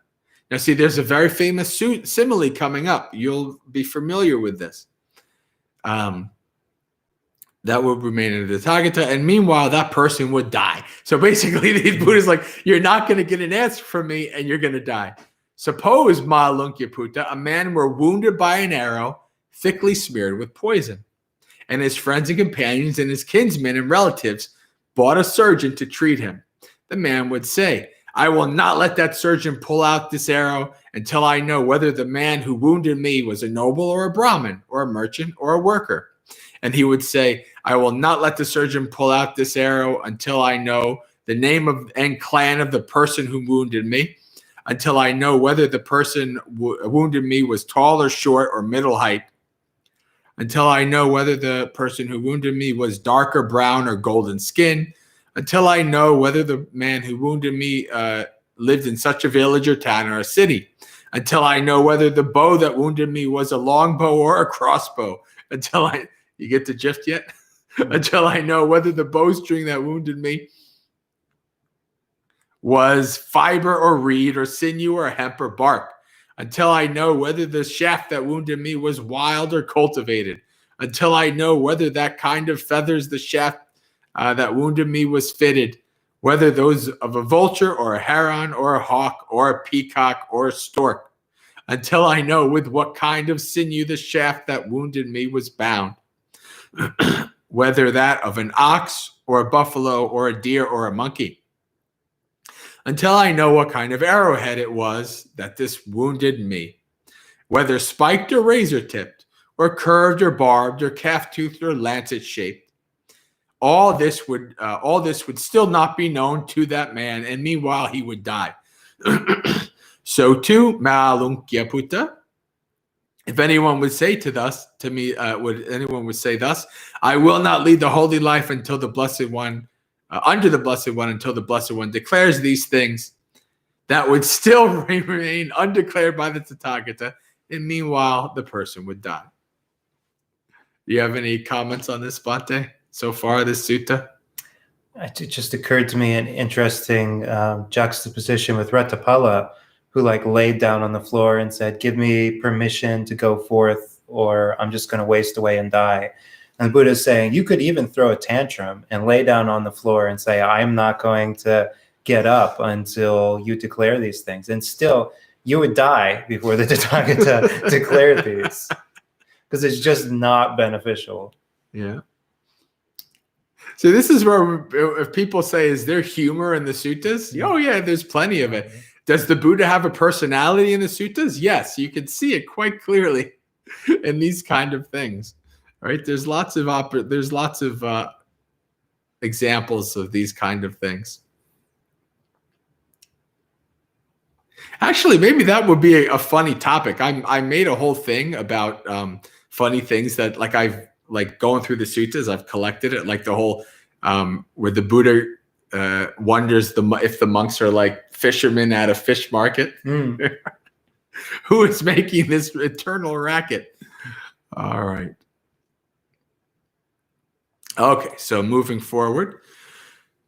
Now see, there's a very famous simile coming up. You'll be familiar with this. That would remain in the Tathagata, and meanwhile, that person would die. So basically, the Buddha's like, you're not going to get an answer from me, and you're going to die. Suppose, Mālunkyāputta, a man were wounded by an arrow, thickly smeared with poison, and his friends and companions and his kinsmen and relatives bought a surgeon to treat him. The man would say, I will not let that surgeon pull out this arrow until I know whether the man who wounded me was a noble or a Brahmin, or a merchant or a worker. And he would say, I will not let the surgeon pull out this arrow until I know the name of and clan of the person who wounded me, until I know whether the person wounded me was tall or short or middle height, until I know whether the person who wounded me was dark or brown or golden skin, until I know whether the man who wounded me lived in such a village or town or a city, until I know whether the bow that wounded me was a long bow or a crossbow, you get the gist yet? Until I know whether the bowstring that wounded me was fiber or reed or sinew or hemp or bark. Until I know whether the shaft that wounded me was wild or cultivated. Until I know whether that kind of feathers the shaft that wounded me was fitted, whether those of a vulture or a heron or a hawk or a peacock or a stork. Until I know with what kind of sinew the shaft that wounded me was bound. Whether that of an ox or a buffalo or a deer or a monkey, until I know what kind of arrowhead it was that this wounded me, whether spiked or razor tipped, or curved or barbed, or calf-toothed or lancet shaped. All this would still not be known to that man, and meanwhile he would die. So too, Mālunkyāputta, if anyone would say to me, would anyone would say thus, I will not lead the holy life until the Blessed One, under the Blessed One, until the Blessed One declares these things, that would still remain undeclared by the Tathagata, and meanwhile the person would die. Do you have any comments on this, Bhante, so far, this sutta? It just occurred to me an interesting juxtaposition with Ratthapala, who laid down on the floor and said, give me permission to go forth, or I'm just going to waste away and die. And the Buddha is saying, you could even throw a tantrum and lay down on the floor and say, I'm not going to get up until you declare these things. And still, you would die before the Tathagata declared these, because it's just not beneficial. Yeah. So this is where, if people say, is there humor in the suttas? Oh yeah, there's plenty of it. Does the Buddha have a personality in the suttas? Yes, you can see it quite clearly in these kind of things, right? There's lots of examples of these kind of things. Actually, maybe that would be a funny topic. I made a whole thing about funny things that I've going through the suttas. I've collected it, the whole where the Buddha wonders if the monks are like fishermen at a fish market. Who is making this eternal racket? All right. Okay, so moving forward.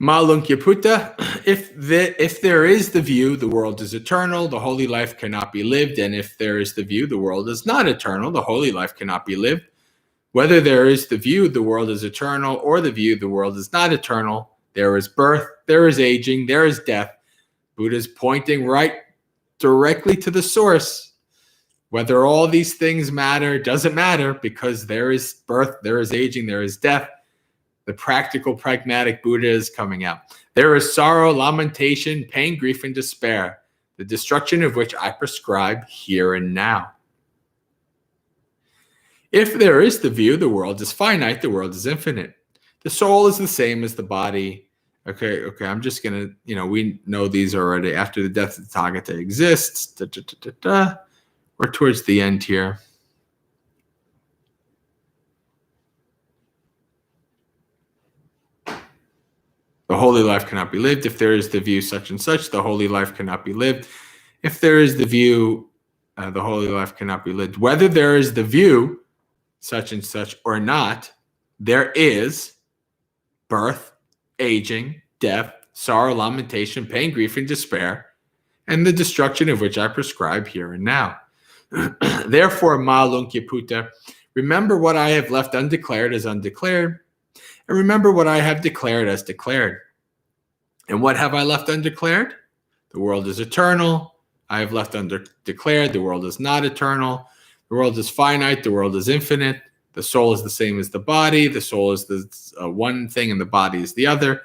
Mālunkyāputta, if there is the view the world is eternal, the holy life cannot be lived, and if there is the view the world is not eternal, the holy life cannot be lived, whether there is the view the world is eternal or the view the world is not eternal, there is birth, there is aging, there is death. Buddha's pointing right directly to the source. Whether all these things matter doesn't matter, because there is birth, there is aging, there is death. The practical, pragmatic Buddha is coming out. There is sorrow, lamentation, pain, grief, and despair, the destruction of which I prescribe here and now. If there is the view, the world is finite, the world is infinite. The soul is the same as the body. Okay, I'm just going to, we know these already. After the death of the Tathagata exists. We're towards the end here. The holy life cannot be lived. If there is the view such and such, the holy life cannot be lived. If there is the view, the holy life cannot be lived. Whether there is the view such and such or not, there is birth, aging, death, sorrow, lamentation, pain, grief, and despair, and the destruction of which I prescribe here and now. Therefore, Mālunkyāputta, remember what I have left undeclared as undeclared, and remember what I have declared as declared. And what have I left undeclared? The world is eternal. I have left undeclared. The world is not eternal. The world is finite. The world is infinite. The soul is the same as the body. The soul is the one thing and the body is the other.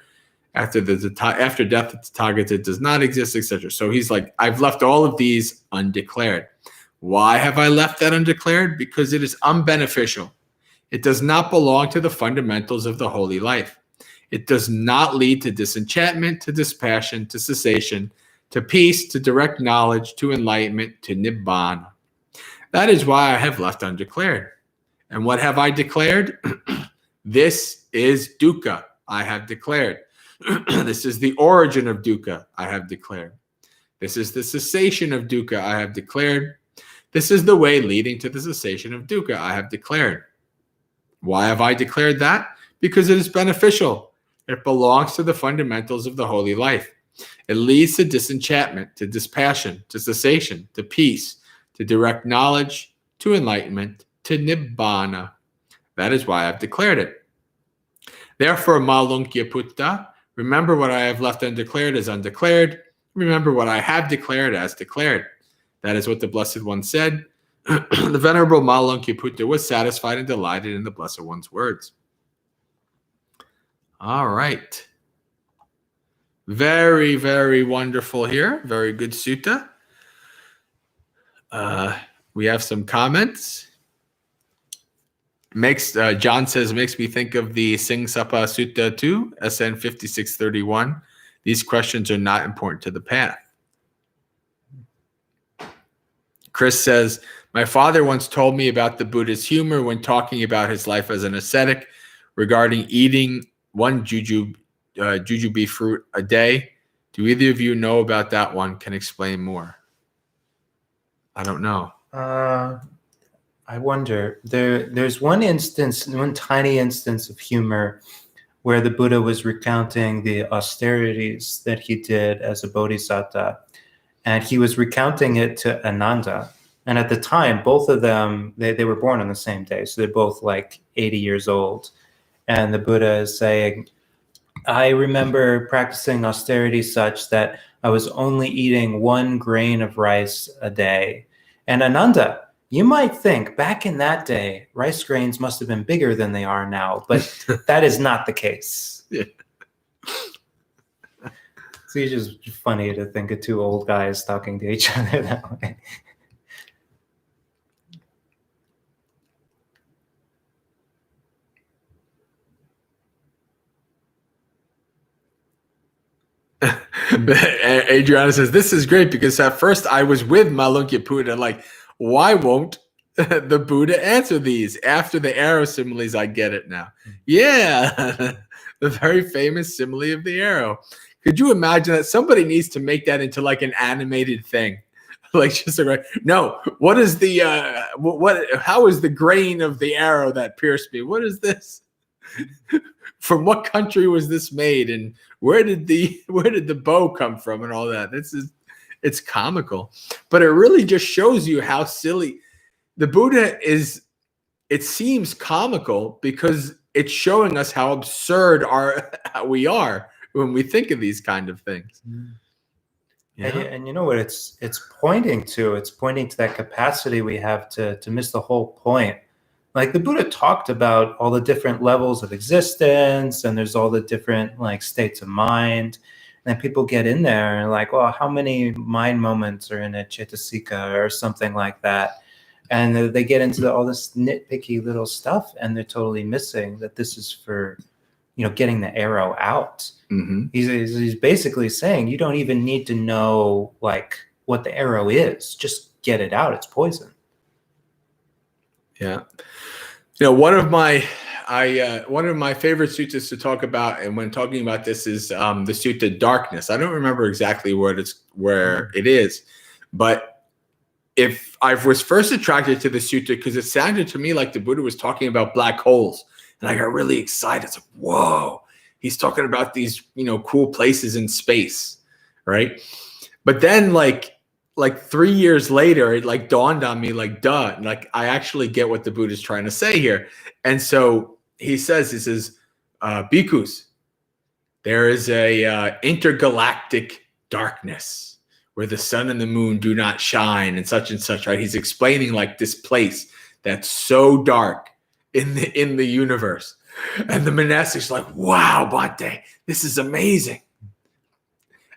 After death, the Tathagata does not exist, etc. So he's like, I've left all of these undeclared. Why have I left that undeclared? Because it is unbeneficial. It does not belong to the fundamentals of the holy life. It does not lead to disenchantment, to dispassion, to cessation, to peace, to direct knowledge, to enlightenment, to nibbana. That is why I have left undeclared. And what have I declared? This is dukkha, I have declared. This is the origin of dukkha, I have declared. This is the cessation of dukkha, I have declared. This is the way leading to the cessation of dukkha, I have declared. Why have I declared that? Because it is beneficial. It belongs to the fundamentals of the holy life. It leads to disenchantment, to dispassion, to cessation, to peace, to direct knowledge, to enlightenment, to nibbana. That is why I've declared it. Therefore, Mālunkyāputta, remember what I have left undeclared as undeclared. Remember what I have declared as declared. That is what the Blessed One said. The Venerable Mālunkyāputta was satisfied and delighted in the Blessed One's words. All right. Very, very wonderful here. Very good sutta. We have some comments. John says, makes me think of the Sing Sapa Sutta 2, SN 5631. These questions are not important to the path. Chris says, my father once told me about the Buddha's humor when talking about his life as an ascetic regarding eating one jujube fruit a day. Do either of you know about that one? Can explain more. I don't know. I wonder. There's one tiny instance of humor where the Buddha was recounting the austerities that he did as a bodhisattva, and he was recounting it to Ananda. And at the time, both of them, they were born on the same day, so they're both like 80 years old. And the Buddha is saying, I remember practicing austerity such that I was only eating 1 grain of rice a day. And Ananda, you might think back in that day, rice grains must have been bigger than they are now, but that is not the case. Yeah. So it's just funny to think of 2 old guys talking to each other that way. Adriana says, this is great because at first I was with Mālunkyāputta, like, why won't the Buddha answer these? After the arrow similes, I get it now. Yeah, the very famous simile of the arrow. Could you imagine that? Somebody needs to make that into like an animated thing. Like just like, no, what is the how is the grain of the arrow that pierced me? What is this? From what country was this made, and where did the bow come from, and all that? It's comical, but it really just shows you how silly the Buddha is. It seems comical because it's showing us how absurd we are when we think of these kind of things. Yeah. And you know what it's pointing to? It's pointing to that capacity we have to miss the whole point Like the Buddha talked about all the different levels of existence, and there's all the different like states of mind. And then people get in there and like, well, how many mind moments are in a Cetasika or something like that? And they get into all this nitpicky little stuff, and they're totally missing that this is for, getting the arrow out. Mm-hmm. He's basically saying you don't even need to know like what the arrow is. Just get it out. It's poison. Yeah. One of my favorite suttas to talk about, and when talking about this, is the sutta Darkness. I don't remember exactly where it is, but if I was first attracted to the sutta because it sounded to me like the Buddha was talking about black holes, and I got really excited. It's like, whoa, he's talking about these, cool places in space, right? But then like 3 years later, it like dawned on me, like, duh, like I actually get what the Buddha's trying to say here. And so he says, bhikkhus, there is a intergalactic darkness where the sun and the moon do not shine, and such, right? He's explaining like this place that's so dark in the universe. And the monastics are like, wow, Bhante, this is amazing.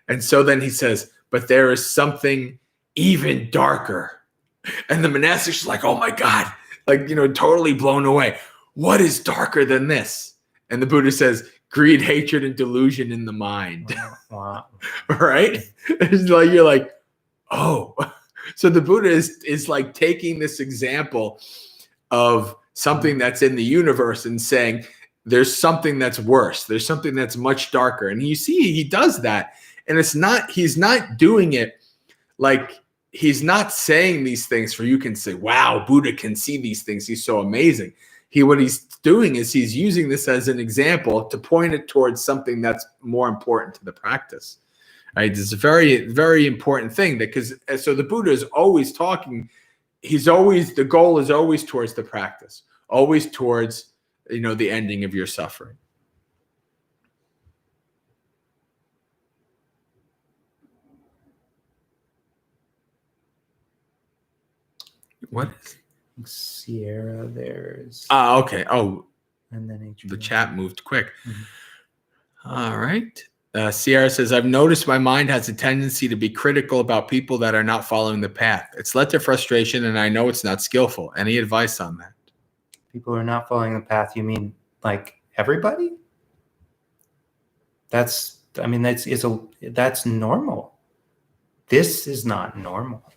And so then he says, but there is something even darker. And the monastics are like, oh my God, like, totally blown away. What is darker than this? And the Buddha says, greed, hatred, and delusion in the mind. Wow. Right? It's like, you're like, oh. So the Buddha is like taking this example of something that's in the universe and saying, there's something that's worse. There's something that's much darker. And you see, he does that. And he's not doing it like, he's not saying these things for you can say, wow, Buddha can see these things. He's so amazing. What he's doing is he's using this as an example to point it towards something that's more important to the practice. Right? It's a very, very important thing so the Buddha is always talking. The goal is always towards the practice, always towards, the ending of your suffering. What is Sierra? There's okay. Oh, and then the chat moved quick. Mm-hmm. All right. Sierra says, I've noticed my mind has a tendency to be critical about people that are not following the path. It's led to frustration, and I know it's not skillful. Any advice on that? People who are not following the path, you mean like everybody? That's normal. This is not normal.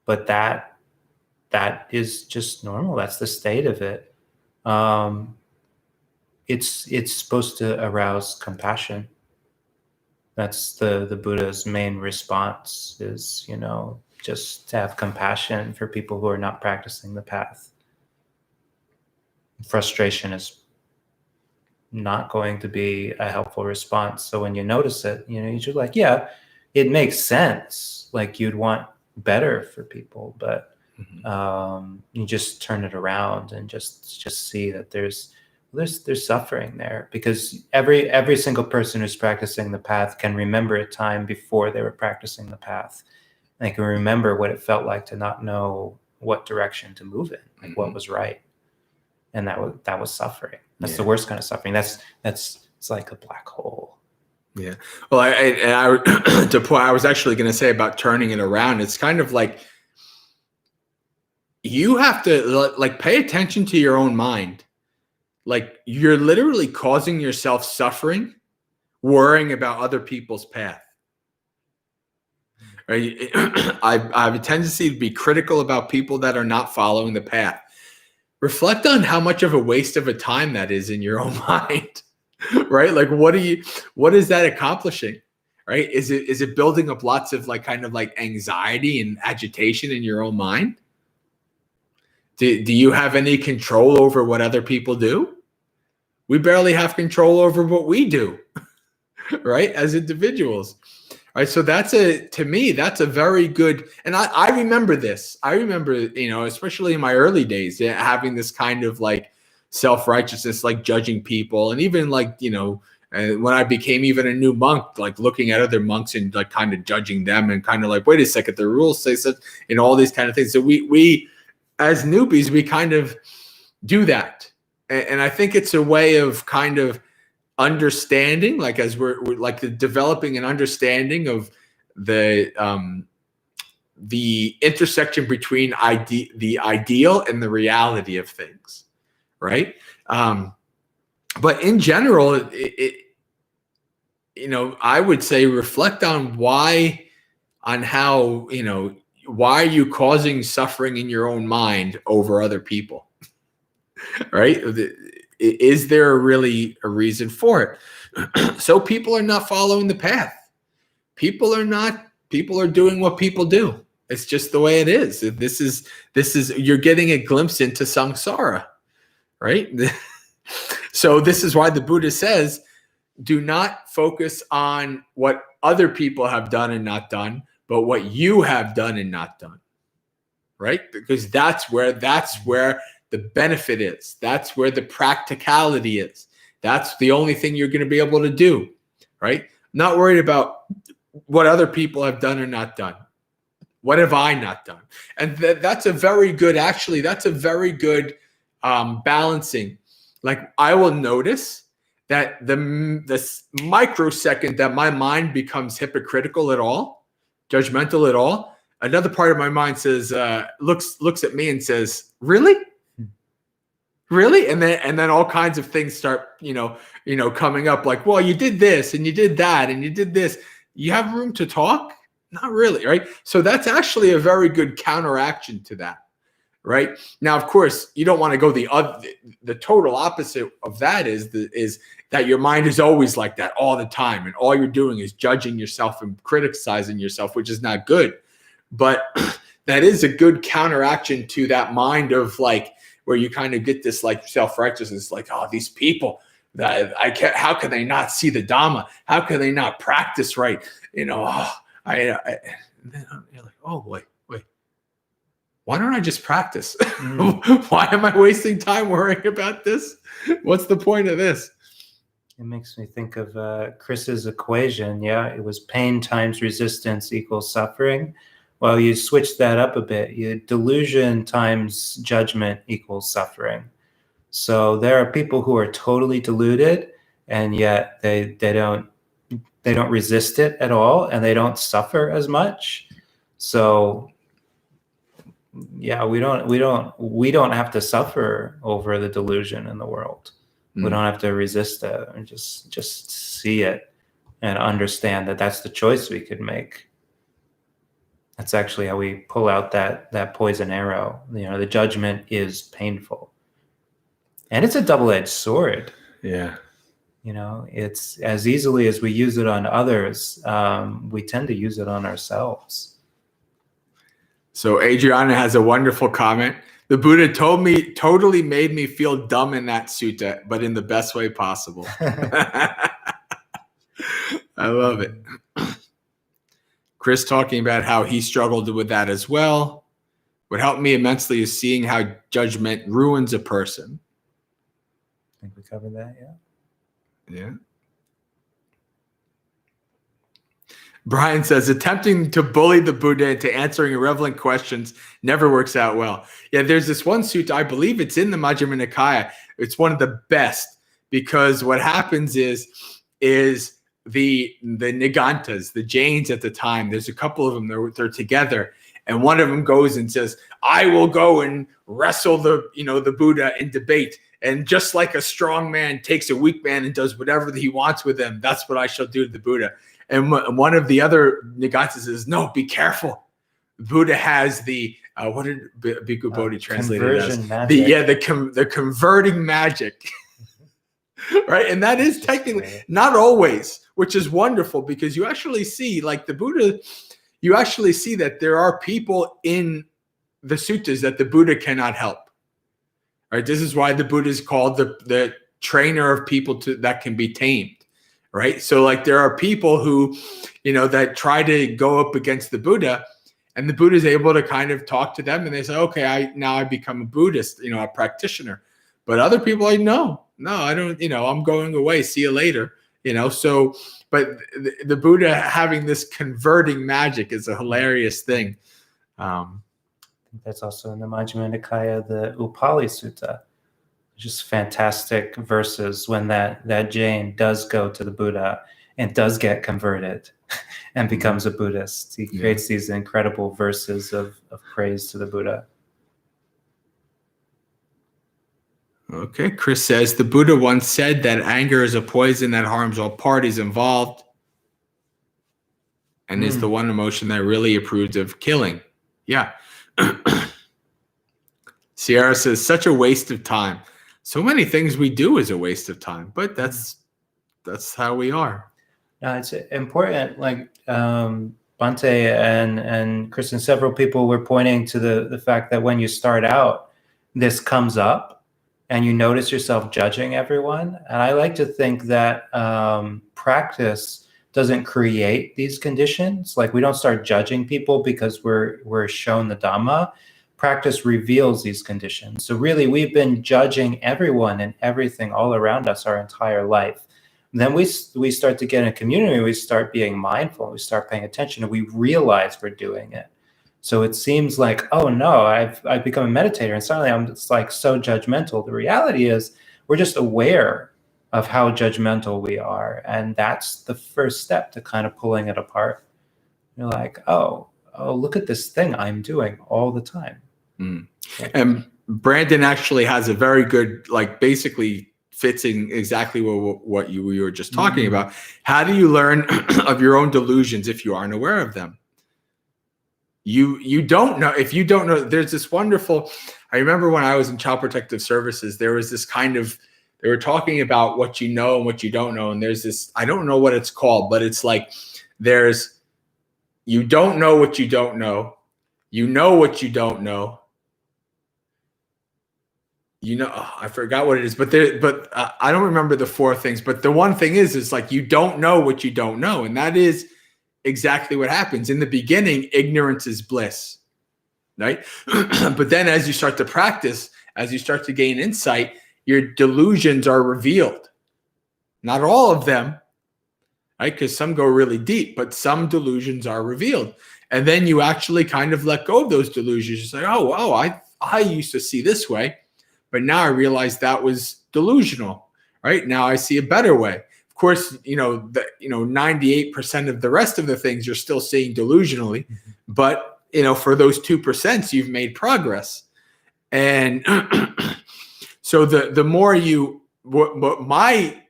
But that is just normal. That's the state of it. It's supposed to arouse compassion. That's the Buddha's main response is, just to have compassion for people who are not practicing the path. Frustration is not going to be a helpful response. So when you notice it, you're just like, yeah, it makes sense. Like you'd want better for people, but you just turn it around and just see that there's suffering there, because every single person who's practicing the path can remember a time before they were practicing the path. They can remember what it felt like to not know what direction to move in, like what was right, and that was suffering. That's the worst kind of suffering. It's like a black hole. Yeah. Well, to point, I was actually going to say about turning it around. It's kind of like you have to like pay attention to your own mind. Like you're literally causing yourself suffering, worrying about other people's path. Right? I have a tendency to be critical about people that are not following the path. Reflect on how much of a waste of a time that is in your own mind. Right? Like what is that accomplishing? Right? Is it building up lots of like kind of like anxiety and agitation in your own mind? Do you have any control over what other people do? We barely have control over what we do, right? As individuals, right? So to me, that's a very good, and I remember this. I remember, especially in my early days, having this kind of like self-righteousness, like judging people, and even like, when I became even a new monk, like looking at other monks and like kind of judging them and kind of like, wait a second, the rules say such, all these kind of things. So we as newbies, we kind of do that. And I think it's a way of kind of understanding, like as we're like developing an understanding of the intersection between the ideal and the reality of things, right? But in general, I would say reflect on how, why are you causing suffering in your own mind over other people, right? Is there really a reason for it? So people are not following the path. People are doing what people do. It's just the way it is. This is you're getting a glimpse into samsara, right? So this is why the Buddha says, do not focus on what other people have done and not done, but what you have done and not done, right? Because that's where the benefit is. That's where the practicality is. That's the only thing you're going to be able to do, right? Not worried about what other people have done or not done. What have I not done? And that's a very good balancing. Like I will notice that the microsecond that my mind becomes hypocritical at all, judgmental at all, another part of my mind says, looks at me and says, really? Really? And then all kinds of things start, coming up like, well, you did this and you did that and you did this. You have room to talk? Not really, right? So that's actually a very good counteraction to that, right? Now, of course, you don't want to go the total opposite of that is that your mind is always like that all the time. And all you're doing is judging yourself and criticizing yourself, which is not good. But that is a good counteraction to that mind of like, where you kind of get this like self-righteousness, like, oh, these people that how can they not see the Dhamma? How can they not practice right? And then you're like, oh, wait, why don't I just practice? Why am I wasting time worrying about this? What's the point of this? It makes me think of Chris's equation. Yeah, it was pain times resistance equals suffering. Well, you switch that up a bit. Delusion times judgment equals suffering. So there are people who are totally deluded, and yet they don't resist it at all, and they don't suffer as much. So yeah, we don't have to suffer over the delusion in the world. We don't have to resist it, and just see it and understand that that's the choice we could make. That's actually how we pull out that poison arrow. The judgment is painful, and it's a double-edged sword. Yeah. It's as easily as we use it on others, we tend to use it on ourselves. So Adriana has a wonderful comment. The Buddha totally made me feel dumb in that sutta, but in the best way possible. I love it. Chris talking about how he struggled with that as well. What helped me immensely is seeing how judgment ruins a person. I think we covered that, yeah. Yeah. Brian says, attempting to bully the Buddha into answering irrelevant questions never works out well. Yeah, there's this one sutta, I believe it's in the Majjhima Nikaya. It's one of the best because what happens is the Nigantas, the Jains at the time, there's a couple of them, they're together, and one of them goes and says, I will go and wrestle the Buddha in debate. And just like a strong man takes a weak man and does whatever he wants with him, that's what I shall do to the Buddha. And one of the other Nigantas says, no, be careful. Buddha has the, what did Bhikkhu Bodhi translate it as? The converting magic. Right? And that is technically, not always, which is wonderful because you actually see, like the Buddha, you actually see that there are people in the suttas that the Buddha cannot help. Right? This is why the Buddha is called the trainer of people that can be tamed. Right? So like there are people who, that try to go up against the Buddha, and the Buddha is able to kind of talk to them and they say, okay, I become a Buddhist, a practitioner. But other people are like, no, I don't, I'm going away. See you later. So, but the Buddha having this converting magic is a hilarious thing. I think that's also in the Majjhima Nikaya, the Upali Sutta, just fantastic verses when that Jain does go to the Buddha and does get converted and becomes a Buddhist. He creates these incredible verses of praise to the Buddha. Okay, Chris says, the Buddha once said that anger is a poison that harms all parties involved and is the one emotion that really approves of killing. Yeah. Sierra says, such a waste of time. So many things we do is a waste of time, but that's how we are. It's important. Like Bante and Chris and several people were pointing to the fact that when you start out, this comes up and you notice yourself judging everyone. And I like to think that practice doesn't create these conditions. Like we don't start judging people because we're shown the Dhamma. Practice reveals these conditions. So really, we've been judging everyone and everything all around us our entire life. And then we start to get in a community, we start being mindful, we start paying attention, and we realize we're doing it. So it seems like, oh no, I've become a meditator, and suddenly I'm just like so judgmental. The reality is we're just aware of how judgmental we are, and that's the first step to kind of pulling it apart. You're like, oh, look at this thing I'm doing all the time. And Brandon actually has a very good, like basically fits in exactly what you were just talking about. How do you learn of your own delusions if you aren't aware of them? You don't know. If you don't know, there's this wonderful, I remember when I was in Child Protective Services, there was this kind of, they were talking about what you know and what you don't know. And there's this, I don't know what it's called, but it's like there's, you don't know what you don't know. You know what you don't know. You know, I forgot what it is, but I don't remember the four things. But the one thing is like you don't know what you don't know, and that is exactly what happens in the beginning. Ignorance is bliss, right? But then, as you start to practice, as you start to gain insight, your delusions are revealed. Not all of them, right? Because some go really deep, but some delusions are revealed, and then you actually kind of let go of those delusions. You say, "Oh, I used to see this way." But now I realize that was delusional, right? Now I see a better way. Of course, 98% of the rest of the things you're still seeing delusionally, but for those 2%, you've made progress. And so the more what my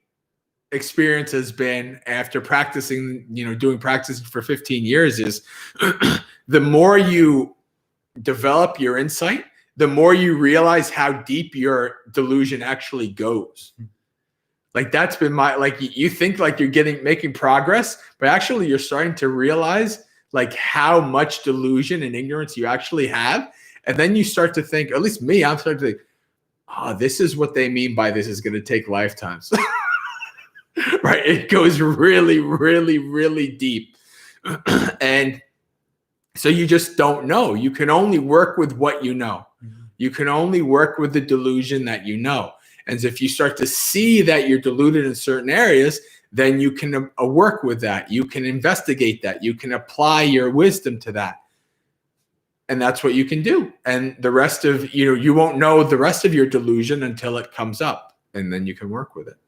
experience has been after practicing, doing practice for 15 years is the more you develop your insight, the more you realize how deep your delusion actually goes. Like that's been you think like you're making progress, but actually you're starting to realize like how much delusion and ignorance you actually have. And then you start to think, at least me, I'm starting to think, this is what they mean by this is going to take lifetimes. Right? It goes really, really, really deep. And so you just don't know. You can only work with what you know. You can only work with the delusion that you know. And if you start to see that you're deluded in certain areas, then you can work with that. You can investigate that. You can apply your wisdom to that. And that's what you can do. And the rest of, you won't know the rest of your delusion until it comes up. And then you can work with it.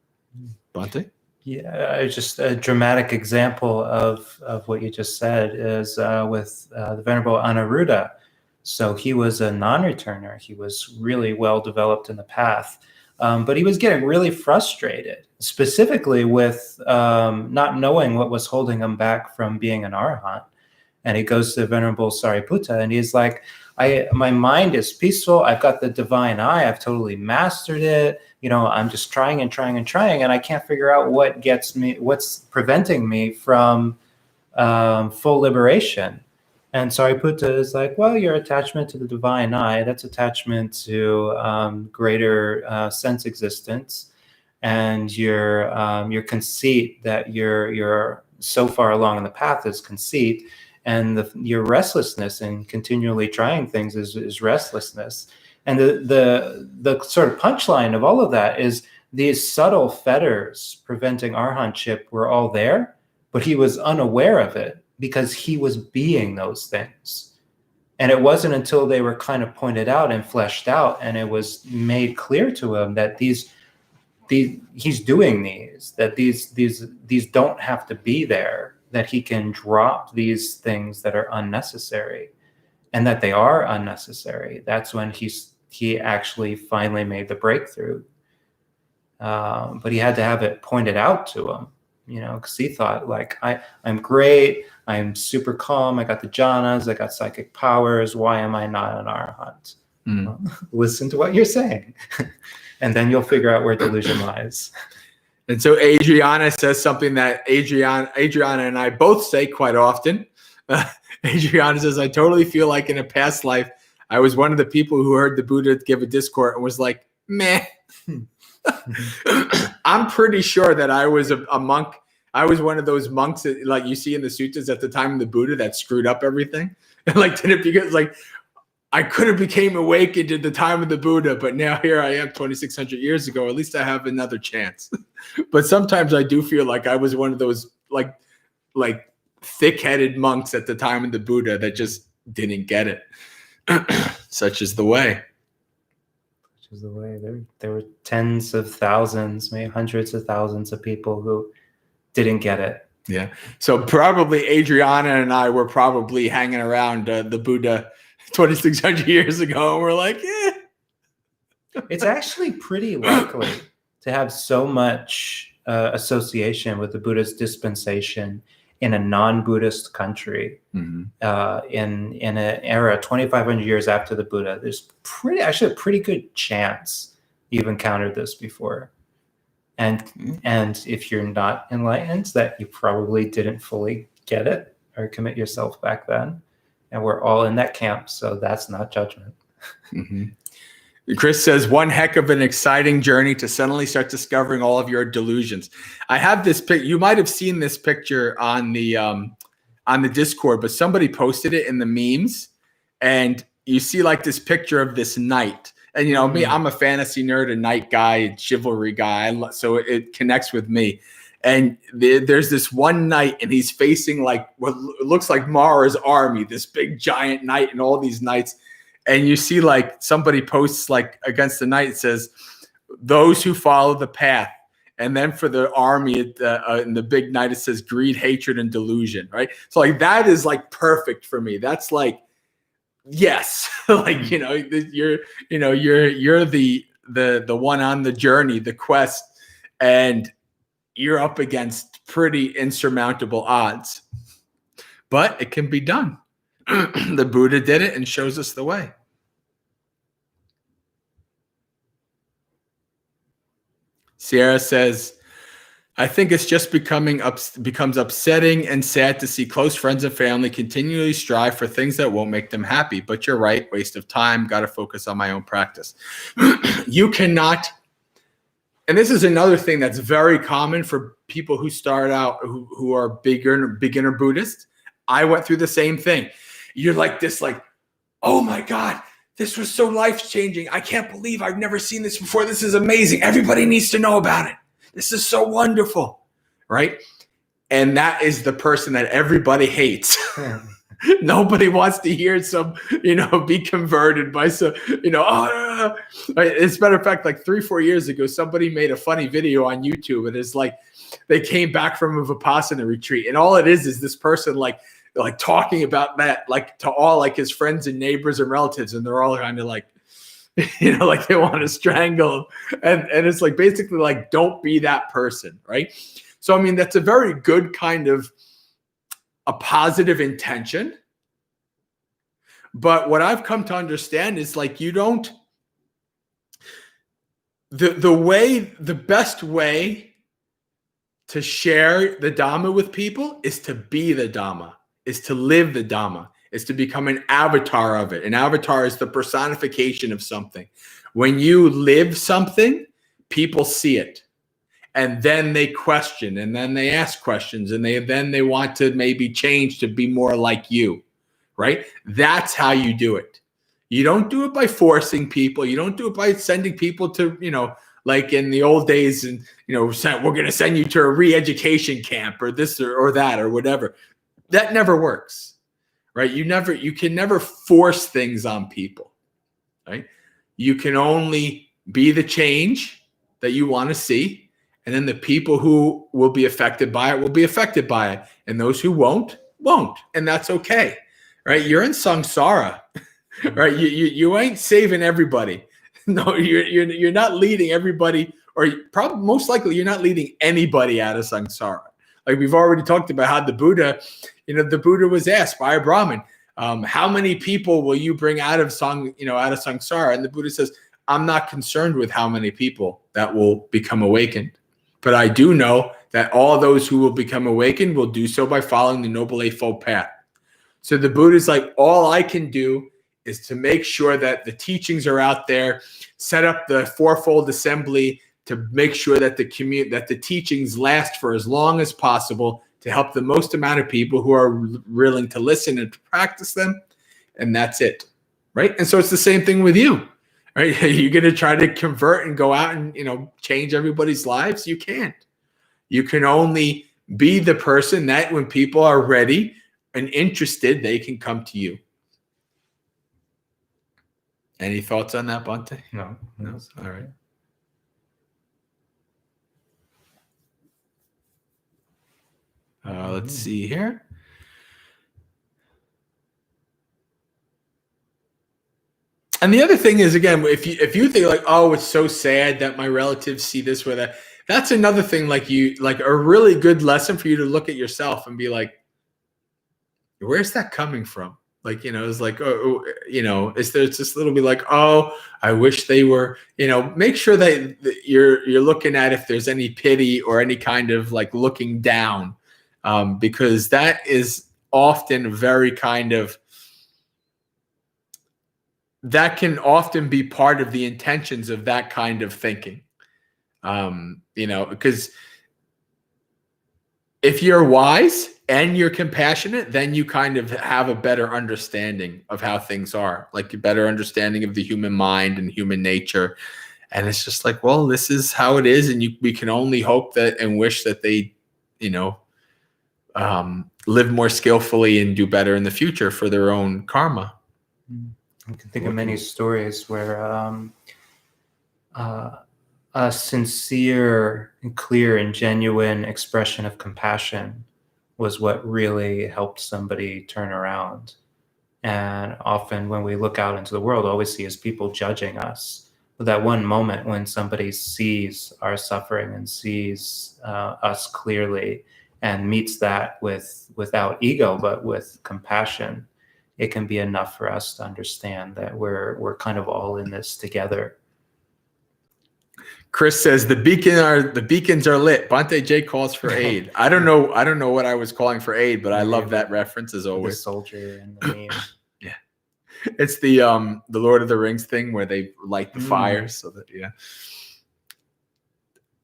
Bhante? Yeah, just a dramatic example of what you just said is with the Venerable Anuruddha. So he was a non-returner. He was really well developed in the path, but he was getting really frustrated, specifically with not knowing what was holding him back from being an arahant. And he goes to the Venerable Sariputta, and he's like, my mind is peaceful. I've got the divine eye. I've totally mastered it. I'm just trying and trying and trying, and I can't figure out what's preventing me from full liberation. And Sariputta is like, well, your attachment to the divine eye, that's attachment to greater sense existence, and your conceit that you're so far along in the path is conceit, and your restlessness in continually trying things is restlessness. And the sort of punchline of all of that is these subtle fetters preventing arahantship were all there, but he was unaware of it because he was being those things. And it wasn't until they were kind of pointed out and fleshed out, and it was made clear to him that he's doing these, that these don't have to be there, that he can drop these things that are unnecessary, and that they are unnecessary. That's when he actually finally made the breakthrough. But he had to have it pointed out to him, because he thought, like, I'm great, I'm super calm, I got the jhanas, I got psychic powers, why am I not an arahant? Well, listen to what you're saying, and then you'll figure out where delusion lies. And so Adriana says something that Adriana and I both say quite often. Adriana says, I totally feel like in a past life, I was one of the people who heard the Buddha give a discourse and was like, meh. I'm pretty sure that I was a monk. I was one of those monks that, like, you see in the sutras at the time of the Buddha that screwed up everything. And like, did it because, like, I could have became awakened at the time of the Buddha, but now here I am 2,600 years ago. At least I have another chance. But sometimes I do feel like I was one of those like thick-headed monks at the time of the Buddha that just didn't get it. Such is the way. Such is the way. There were tens of thousands, maybe hundreds of thousands of people who didn't get it. Yeah. So probably Adriana and I were probably hanging around the Buddha 2,600 years ago, and we're like, eh. It's actually pretty likely to have so much association with the Buddha's dispensation in a non-Buddhist country, in an era 2,500 years after the Buddha. There's actually a pretty good chance you've encountered this before. And if you're not enlightened, that you probably didn't fully get it or commit yourself back then. And we're all in that camp, so that's not judgment. Chris says, one heck of an exciting journey to suddenly start discovering all of your delusions. I have this picture. You might have seen this picture on the Discord, but somebody posted it in the memes, and you see like this picture of this knight. And me, I'm a fantasy nerd, a knight guy, chivalry guy, so it connects with me. And there's this one knight, and he's facing like what looks like Mara's army, this big giant knight and all these knights. And you see like somebody posts like against the knight, it says, those who follow the path. And then for the army in the big knight, it says greed, hatred, and delusion, right? So like that is like perfect for me. That's like, yes, like, you're the one on the journey, the quest, and you're up against pretty insurmountable odds, but it can be done. The Buddha did it and shows us the way. Sierra says, I think it's just becomes upsetting and sad to see close friends and family continually strive for things that won't make them happy. But you're right, waste of time. Got to focus on my own practice. You cannot. And this is another thing that's very common for people who start out, who are beginner Buddhists. I went through the same thing. You're like this, like, oh my God, this was so life-changing. I can't believe I've never seen this before. This is amazing. Everybody needs to know about it. This is so wonderful, right? And that is the person that everybody hates. Nobody wants to hear some, be converted by some, As a matter of fact, like 3-4 years ago, somebody made a funny video on YouTube, and it's like they came back from a Vipassana retreat, and all it is this person like talking about that, like to all like his friends and neighbors and relatives, and they're all kind of like, like they want to strangle him. And it's like basically like, don't be that person, right? So I mean, that's a very good kind of a positive intention. But what I've come to understand is like the best way to share the Dhamma with people is to be the Dhamma, is to live the Dhamma, is to become an avatar of it. An avatar is the personification of something. When you live something, people see it. And then they question, and then they ask questions, and then they want to maybe change to be more like you, right? That's how you do it. You don't do it by forcing people. You don't do it by sending people to, like in the old days, and we're going to send you to a re-education camp or this or that or whatever. That never works, right? You can never force things on people, right? You can only be the change that you want to see. And then the people who will be affected by it will be affected by it. And those who won't. And that's okay, right? You're in samsara, right? You ain't saving everybody. No, you're not leading everybody, or probably most likely you're not leading anybody out of samsara. Like we've already talked about how the Buddha was asked by a Brahmin, how many people will you bring out of samsara? And the Buddha says, I'm not concerned with how many people that will become awakened, but I do know that all those who will become awakened will do so by following the Noble Eightfold Path. So the Buddha's like, all I can do is to make sure that the teachings are out there, set up the fourfold assembly to make sure that the teachings last for as long as possible to help the most amount of people who are willing to listen and to practice them. And that's it, right? And so it's the same thing with you, right? You're going to try to convert and go out and, change everybody's lives. You can't. You can only be the person that when people are ready and interested, they can come to you. Any thoughts on that, Bhante? No. All right. Let's see here. And the other thing is, again, if you think like, oh, it's so sad that my relatives see this or that, that's another thing. Like a really good lesson for you to look at yourself and be like, where's that coming from? Like, it's like, is there just a little bit like, oh, I wish they were, make sure that you're looking at if there's any pity or any kind of like looking down, because that is often very kind of, that can often be part of the intentions of that kind of thinking, because if you're wise and you're compassionate, then you kind of have a better understanding of how things are, like a better understanding of the human mind and human nature. And it's just like, well, this is how it is. And we can only hope that and wish that they, live more skillfully and do better in the future for their own karma. I can think of many stories where a sincere and clear and genuine expression of compassion was what really helped somebody turn around. And often when we look out into the world, all we see is people judging us. But that one moment when somebody sees our suffering and sees us clearly and meets that without ego, but with compassion, it can be enough for us to understand that we're kind of all in this together. Chris says the beacons are lit. Bhante J calls for aid. I don't know what I was calling for aid, but I love that reference as always. The soldier and the meme. Yeah, it's the Lord of the Rings thing where they light the fires, so that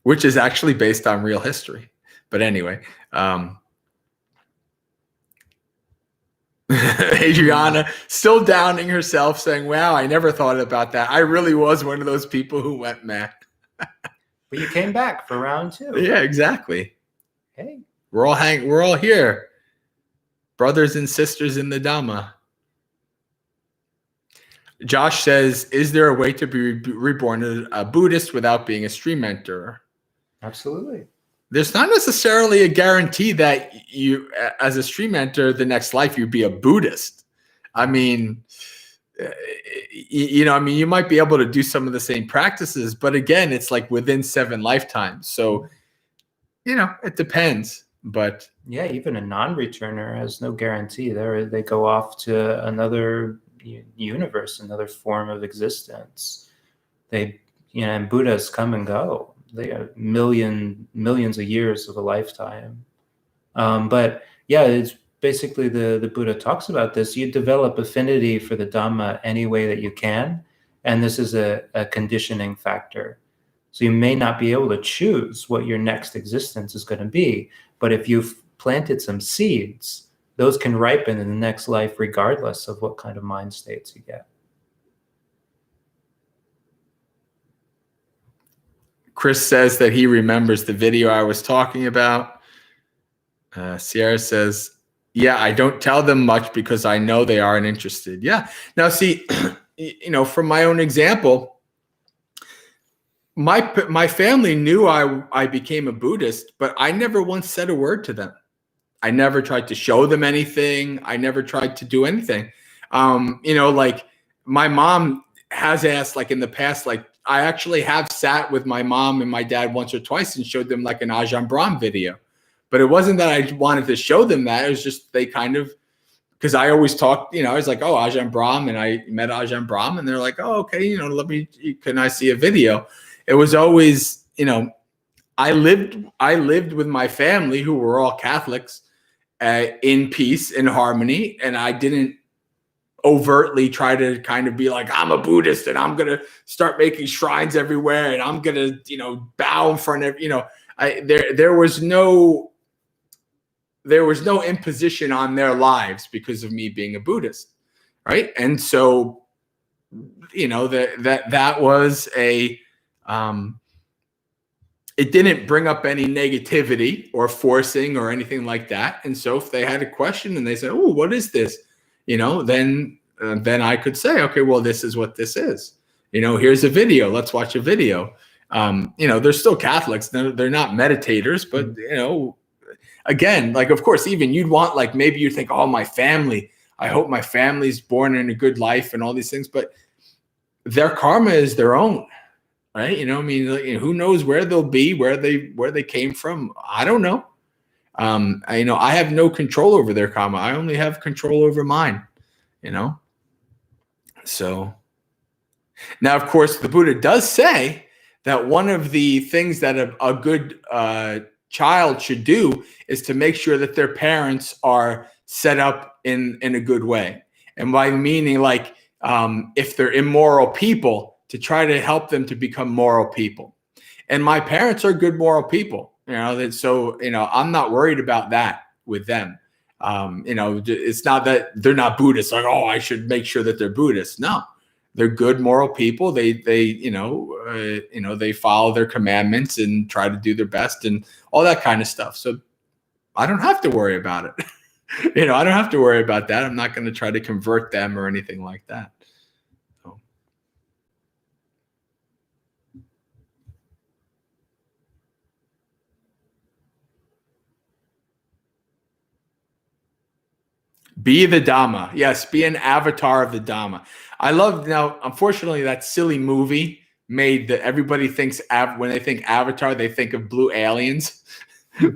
which is actually based on real history. But anyway, Adriana still downing herself, saying, "Wow, I never thought about that. I really was one of those people who went mad." But you came back for round 2. Yeah, exactly. Hey, we're all here, brothers and sisters in the Dhamma. Josh says, "Is there a way to be reborn a Buddhist without being a stream mentor?" Absolutely. There's not necessarily a guarantee that you, as a stream mentor, the next life you'd be a Buddhist. I mean, you might be able to do some of the same practices, but again, it's like within 7 lifetimes. So, it depends. But yeah, even a non-returner has no guarantee. They go off to another universe, another form of existence. And Buddhas come and go. They have millions of years of a lifetime. But yeah, it's basically the Buddha talks about this. You develop affinity for the Dhamma any way that you can. And this is a conditioning factor. So you may not be able to choose what your next existence is going to be. But if you've planted some seeds, those can ripen in the next life regardless of what kind of mind states you get. Chris says that he remembers the video I was talking about. Sierra says, Yeah, I don't tell them much because I know they aren't interested. Yeah. Now, see, from my own example, my family knew I became a Buddhist, but I never once said a word to them. I never tried to show them anything. I never tried to do anything. Like my mom has asked, like in the past, like I actually have sat with my mom and my dad once or twice and showed them like an Ajahn Brahm video. But it wasn't that I wanted to show them that. It was just they kind of, because I always talked, I was like, oh, Ajahn Brahm, and I met Ajahn Brahm, and they're like, oh, okay, can I see a video? It was always, I lived with my family who were all Catholics in peace, in harmony, and I didn't overtly try to kind of be like, I'm a Buddhist and I'm gonna start making shrines everywhere and I'm gonna, bow in front of, there was no imposition on their lives because of me being a Buddhist, right? And so, that was a it didn't bring up any negativity or forcing or anything like that. And so if they had a question and they said, oh, what is this? Then I could say, okay, well, this is what this is. Here's a video. Let's watch a video. They're still Catholics. They're not meditators, but, again, like, of course, even you'd want, like, maybe you think, oh, my family, I hope my family's born in a good life and all these things, but their karma is their own. Right. Who knows where they'll be, where they came from. I don't know. I have no control over their karma. I only have control over mine, So now, of course, the Buddha does say that one of the things that a good child should do is to make sure that their parents are set up in a good way. And by meaning, like, if they're immoral people, to try to help them to become moral people. And my parents are good moral people, so, I'm not worried about that with them. It's not that they're not Buddhists, like, oh, I should make sure that they're Buddhists. No, they're good moral people. They follow their commandments and try to do their best and all that kind of stuff. So I don't have to worry about it. I don't have to worry about that. I'm not going to try to convert them or anything like that. Be the Dhamma. Yes, be an avatar of the Dhamma. I love, now, unfortunately, that silly movie made that everybody thinks, when they think Avatar, they think of blue aliens.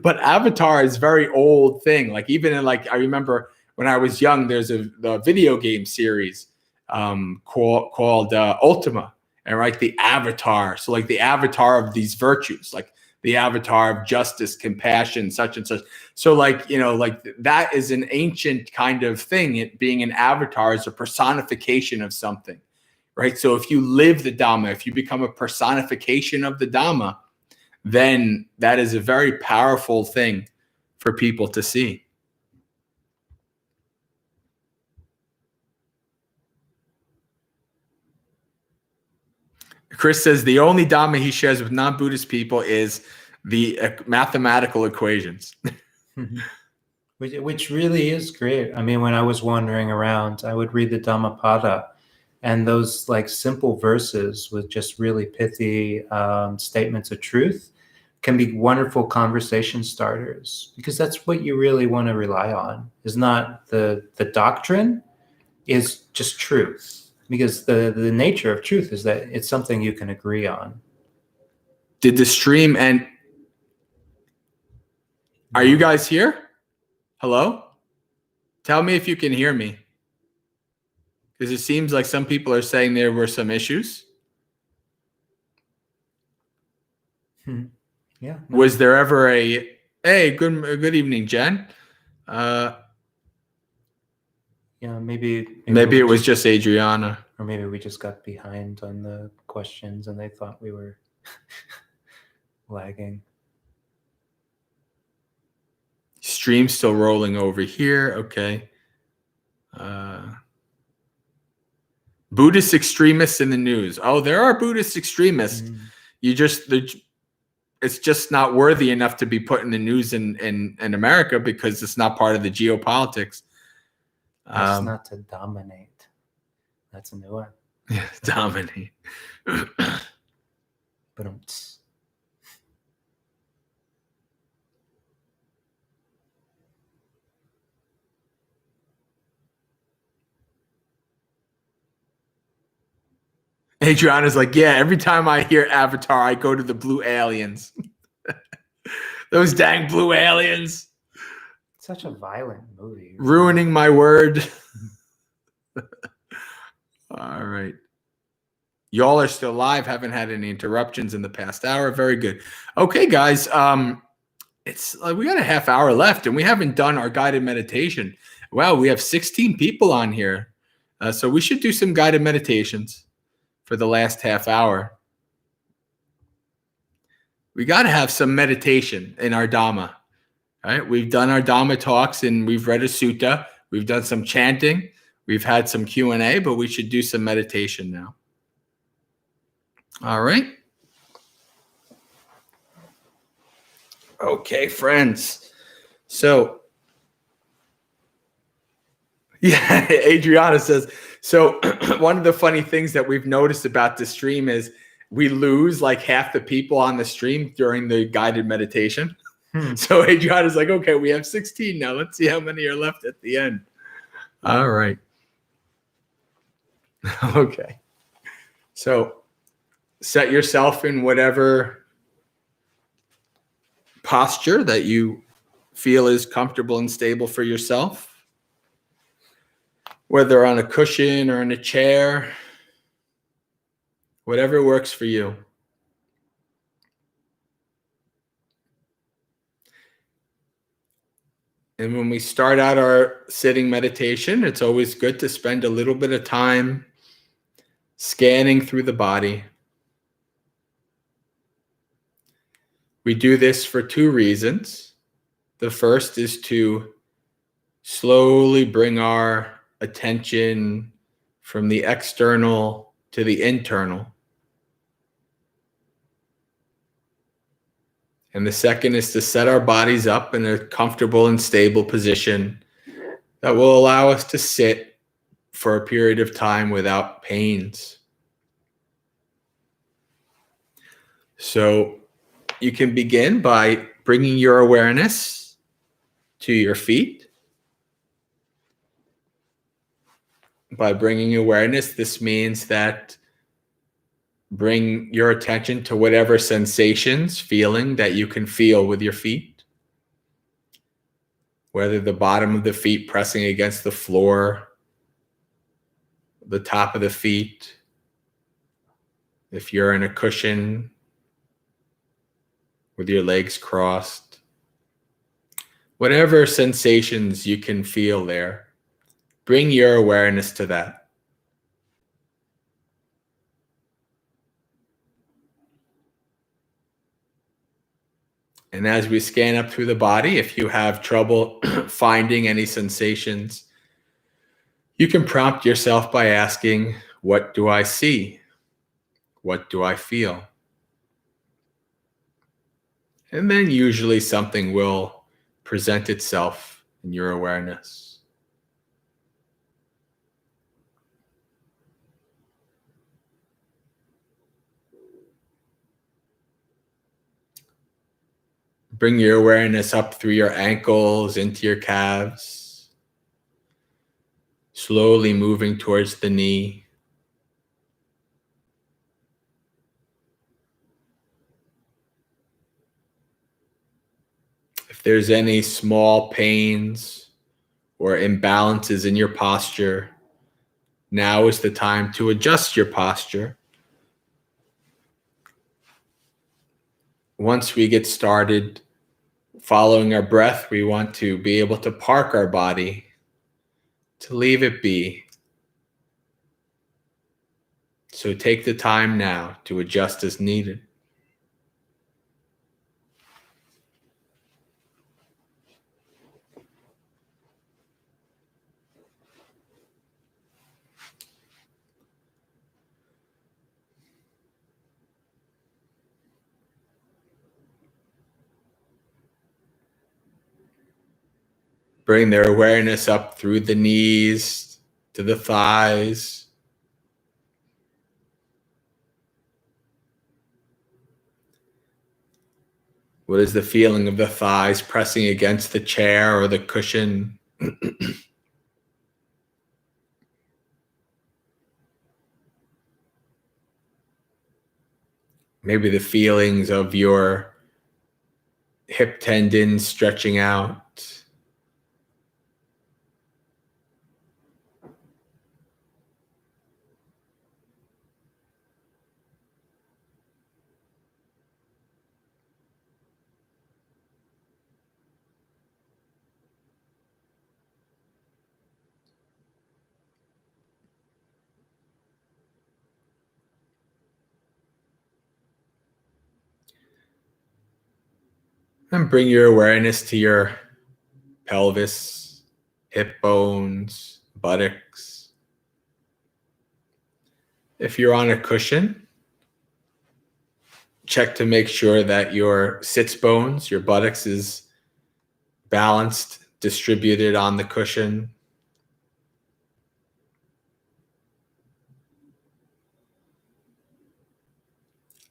But Avatar is a very old thing. Like, even in, like, I remember when I was young, there's the video game series called Ultima, and right, the Avatar. So, like, the avatar of these virtues, like the avatar of justice, compassion, such and such. So, like, like, that is an ancient kind of thing. It being an avatar is a personification of something, right? So if you live the Dhamma, if you become a personification of the Dhamma, then that is a very powerful thing for people to see. Chris says the only Dhamma he shares with non-Buddhist people is the mathematical equations. Which really is great. I mean, when I was wandering around, I would read the Dhammapala, and those, like, simple verses with just really pithy statements of truth can be wonderful conversation starters, because that's what you really want to rely on, is not the doctrine, is just truth. Because the nature of truth is that it's something you can agree on. Did the stream end? Are you guys here? Hello? Tell me if you can hear me. Because it seems like some people are saying there were some issues. Yeah. No. Was there ever hey, good evening, Jen? Yeah, maybe it was just Adriana. Or maybe we just got behind on the questions and they thought we were lagging. Stream still rolling over here. Okay. Buddhist extremists in the news. Oh, there are Buddhist extremists. You just, it's just not worthy enough to be put in the news in America because it's not part of the geopolitics. It's not to dominate. That's a new one. Yeah, dominate. But Adriana's like, yeah, every time I hear Avatar, I go to the blue aliens. Those dang blue aliens. Such a violent movie. Ruining my word. All right. Y'all are still live. Haven't had any interruptions in the past hour. Very good. Okay, guys. It's we got a half hour left, and we haven't done our guided meditation. Wow, we have 16 people on here. So we should do some guided meditations for the last half hour. We got to have some meditation in our Dhamma. All right, we've done our Dhamma talks and we've read a sutta. We've done some chanting. We've had some Q&A, but we should do some meditation now. All right. Okay, friends. So, yeah, Adriana says, so one of the funny things that we've noticed about the stream is we lose like half the people on the stream during the guided meditation. So Adriana's like, okay, we have 16 now. Let's see how many are left at the end. All right. Okay. So set yourself in whatever posture that you feel is comfortable and stable for yourself, whether on a cushion or in a chair, whatever works for you. And when we start out our sitting meditation, it's always good to spend a little bit of time scanning through the body. We do this for two reasons. The first is to slowly bring our attention from the external to the internal. And the second is to set our bodies up in a comfortable and stable position that will allow us to sit for a period of time without pains. So you can begin by bringing your awareness to your feet. By bringing awareness, this means that bring your attention to whatever sensations, feeling that you can feel with your feet. Whether the bottom of the feet pressing against the floor, the top of the feet, if you're in a cushion with your legs crossed, whatever sensations you can feel there, bring your awareness to that. And as we scan up through the body, if you have trouble finding any sensations, you can prompt yourself by asking, what do I see? What do I feel? And then usually something will present itself in your awareness. Bring your awareness up through your ankles, into your calves, slowly moving towards the knee. If there's any small pains or imbalances in your posture, now is the time to adjust your posture. Once we get started following our breath, we want to be able to park our body, to leave it be. So take the time now to adjust as needed. Bring their awareness up through the knees to the thighs. What is the feeling of the thighs pressing against the chair or the cushion? Maybe the feelings of your hip tendons stretching out. And bring your awareness to your pelvis, hip bones, buttocks. If you're on a cushion, check to make sure that your sits bones, your buttocks, is balanced, distributed on the cushion.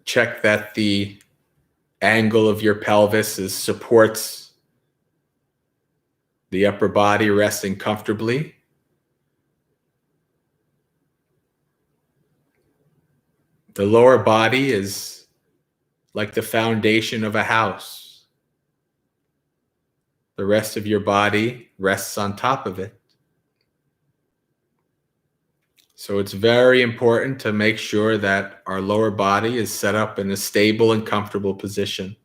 Check that the angle of your pelvis supports the upper body resting comfortably. The lower body is like the foundation of a house. The rest of your body rests on top of it. So it's very important to make sure that our lower body is set up in a stable and comfortable position.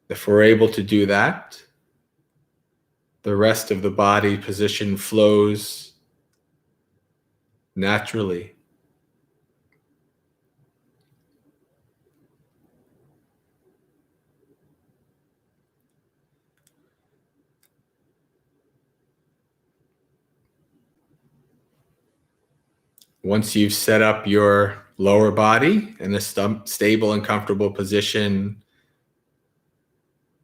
If we're able to do that, the rest of the body position flows naturally. Once you've set up your lower body in a stable and comfortable position,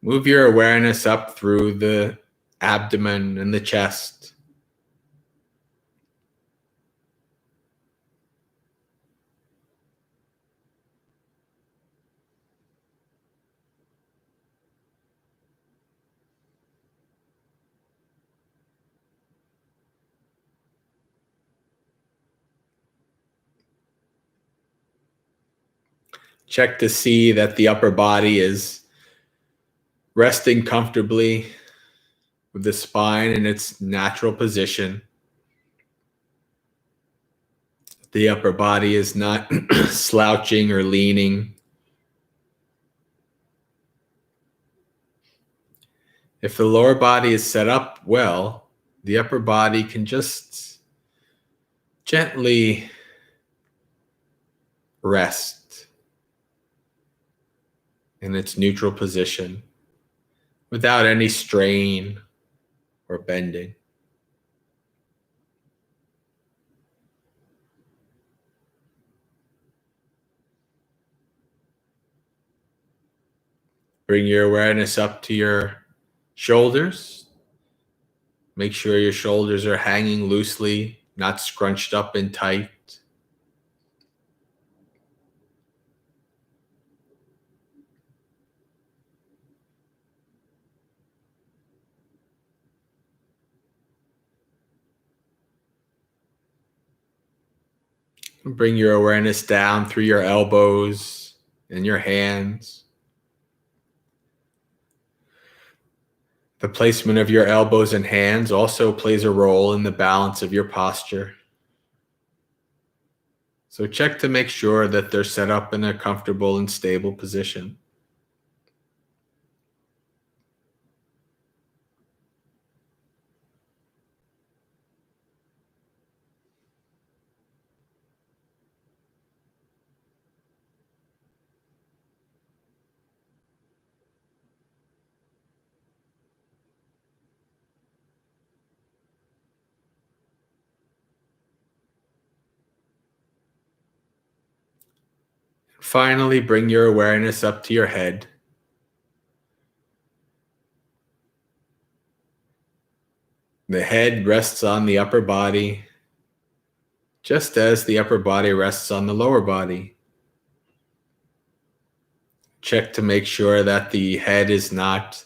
move your awareness up through the abdomen and the chest. Check to see that the upper body is resting comfortably with the spine in its natural position. The upper body is not slouching or leaning. If the lower body is set up well, the upper body can just gently rest in its neutral position without any strain or bending. Bring your awareness up to your shoulders. Make sure your shoulders are hanging loosely, not scrunched up and tight. Bring your awareness down through your elbows and your hands. The placement of your elbows and hands also plays a role in the balance of your posture. So check to make sure that they're set up in a comfortable and stable position. Finally, bring your awareness up to your head. The head rests on the upper body, just as the upper body rests on the lower body. Check to make sure that the head is not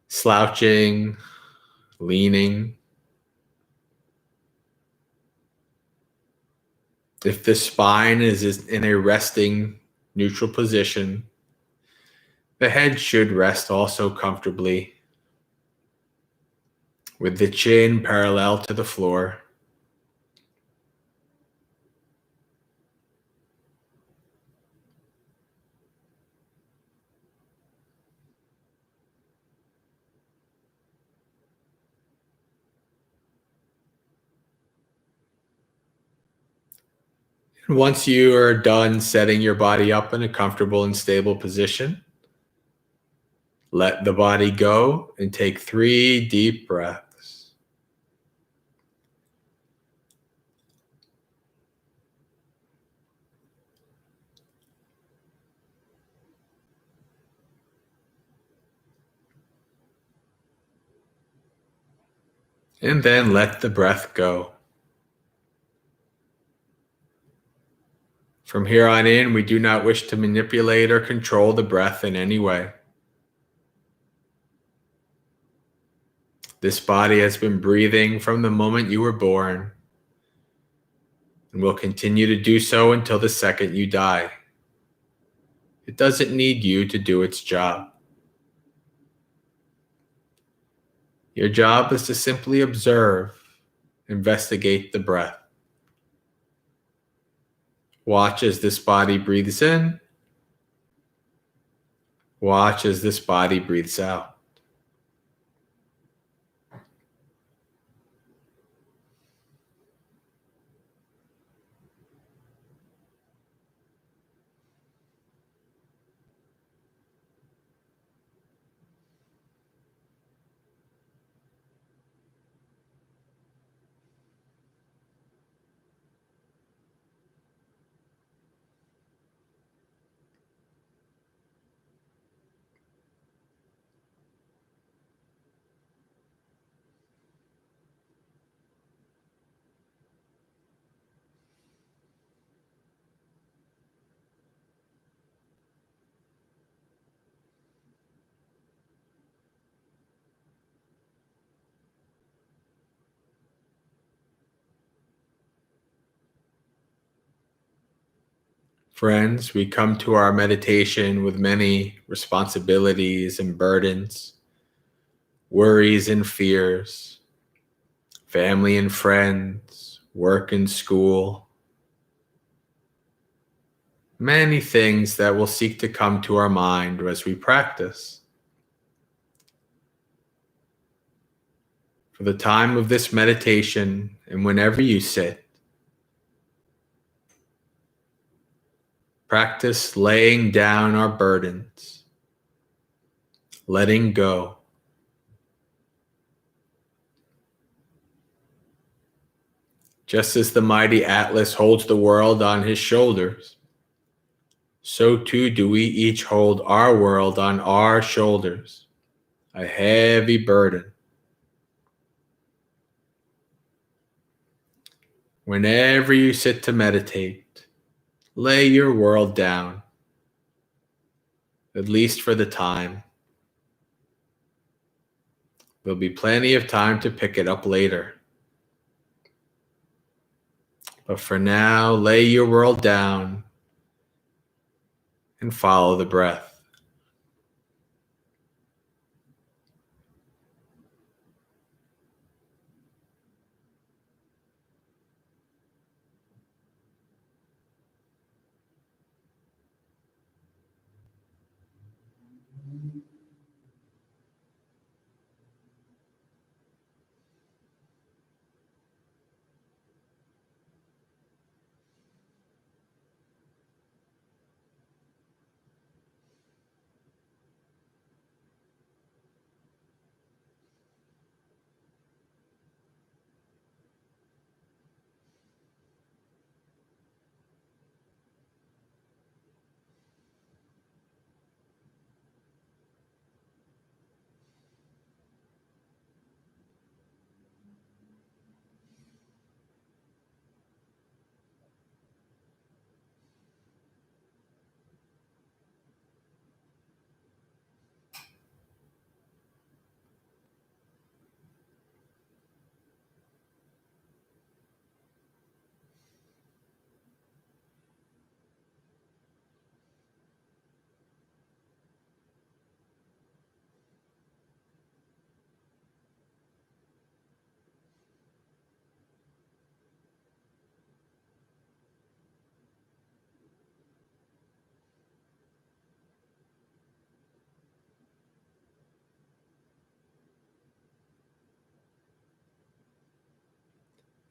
slouching, leaning. If the spine is in a resting, neutral position, the head should rest also comfortably, with the chin parallel to the floor. And once you are done setting your body up in a comfortable and stable position, let the body go and take 3 deep breaths. And then let the breath go. From here on in, we do not wish to manipulate or control the breath in any way. This body has been breathing from the moment you were born and will continue to do so until the second you die. It doesn't need you to do its job. Your job is to simply observe, investigate the breath. Watch as this body breathes in. Watch as this body breathes out. Friends, we come to our meditation with many responsibilities and burdens, worries and fears, family and friends, work and school, many things that will seek to come to our mind as we practice. For the time of this meditation and whenever you sit, practice laying down our burdens, letting go. Just as the mighty Atlas holds the world on his shoulders, so too do we each hold our world on our shoulders, a heavy burden. Whenever you sit to meditate, lay your world down, at least for the time. There'll be plenty of time to pick it up later. But for now, lay your world down and follow the breath.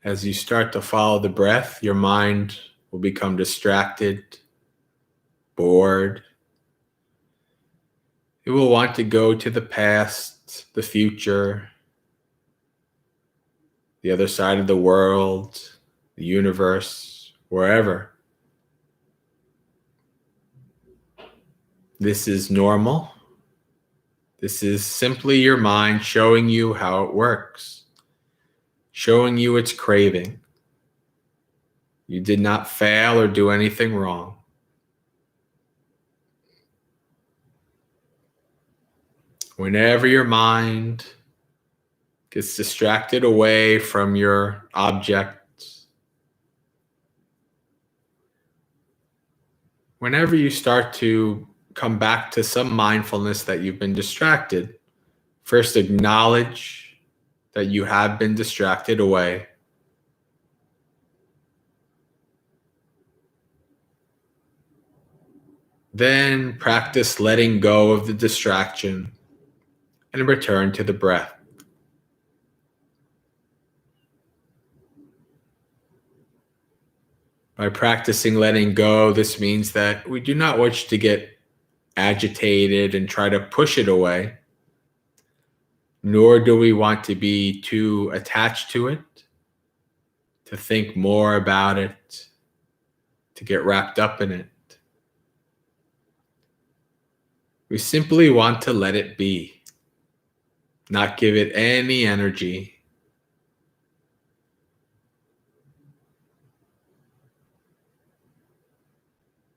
As you start to follow the breath, your mind will become distracted, bored. It will want to go to the past, the future, the other side of the world, the universe, wherever. This is normal. This is simply your mind showing you how it works, showing you its craving. You did not fail or do anything wrong. Whenever your mind gets distracted away from your objects, whenever you start to come back to some mindfulness that you've been distracted, first acknowledge that you have been distracted away. Then practice letting go of the distraction and return to the breath. By practicing letting go, this means that we do not wish to get agitated and try to push it away, nor do we want to be too attached to it, to think more about it, to get wrapped up in it. We simply want to let it be, not give it any energy.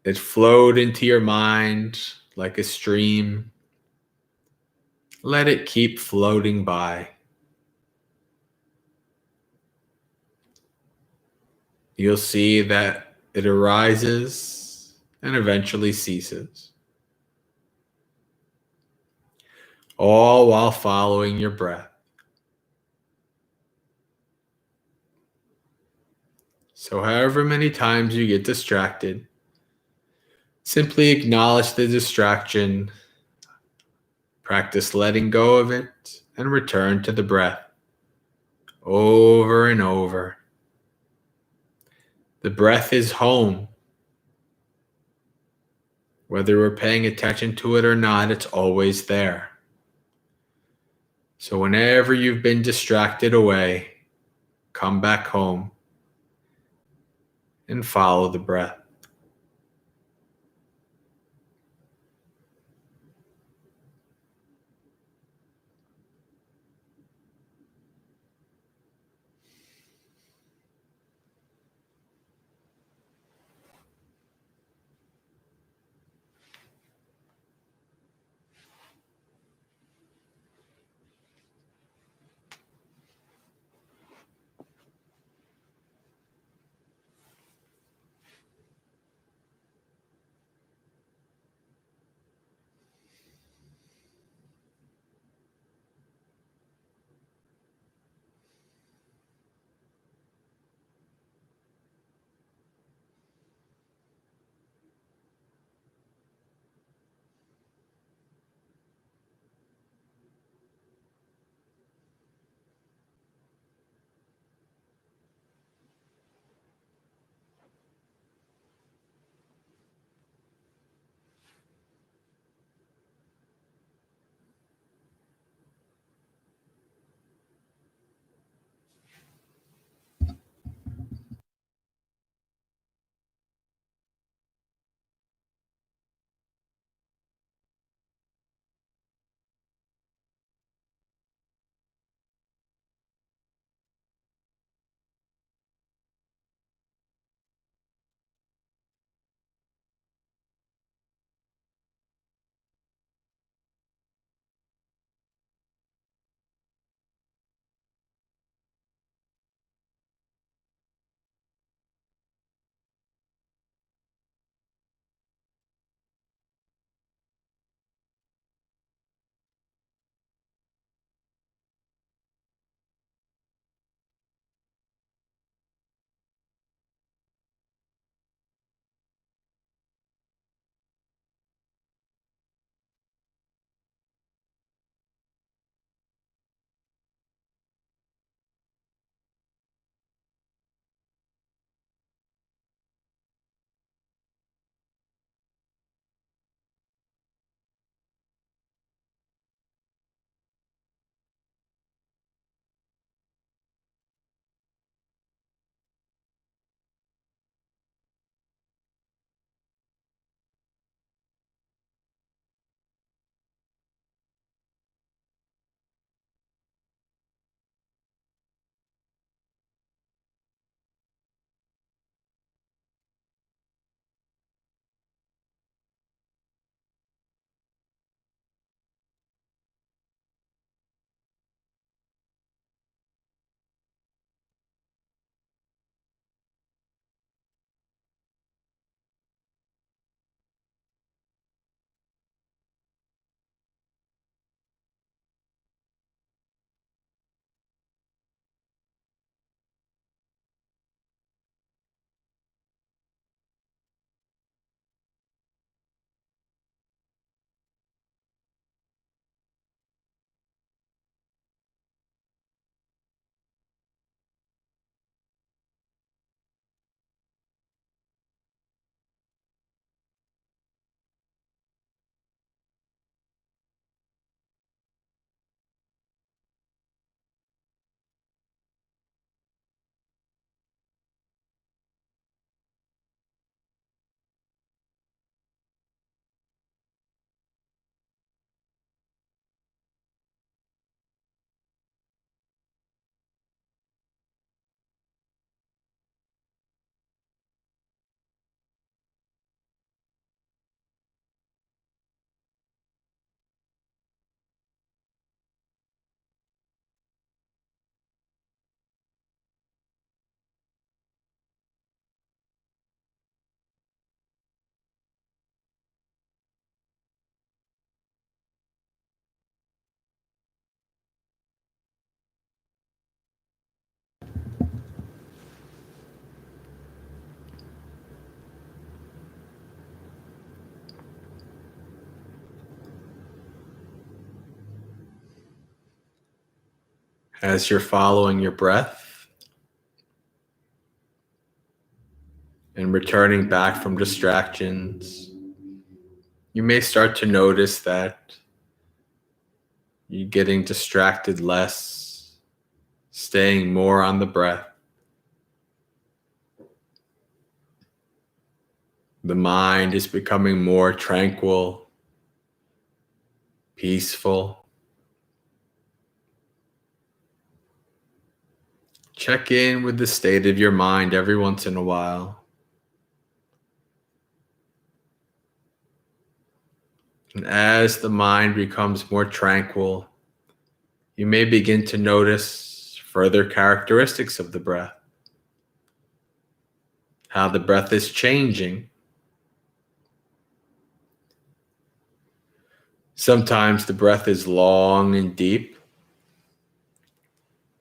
It flowed into your mind like a stream. Let it keep floating by. You'll see that it arises and eventually ceases, all while following your breath. So however many times you get distracted, simply acknowledge the distraction, practice letting go of it, and return to the breath over and over. The breath is home. Whether we're paying attention to it or not, it's always there. So whenever you've been distracted away, come back home and follow the breath. As you're following your breath and returning back from distractions, you may start to notice that you're getting distracted less, staying more on the breath. The mind is becoming more tranquil, peaceful. Check in with the state of your mind every once in a while. And as the mind becomes more tranquil, you may begin to notice further characteristics of the breath. How the breath is changing. Sometimes the breath is long and deep.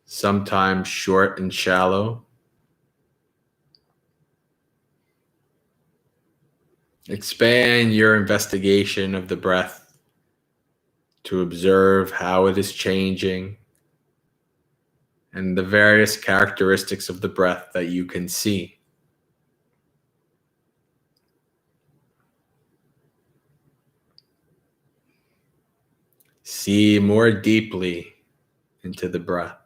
Sometimes short and shallow. Expand your investigation of the breath to observe how it is changing and the various characteristics of the breath that you can see. See more deeply into the breath.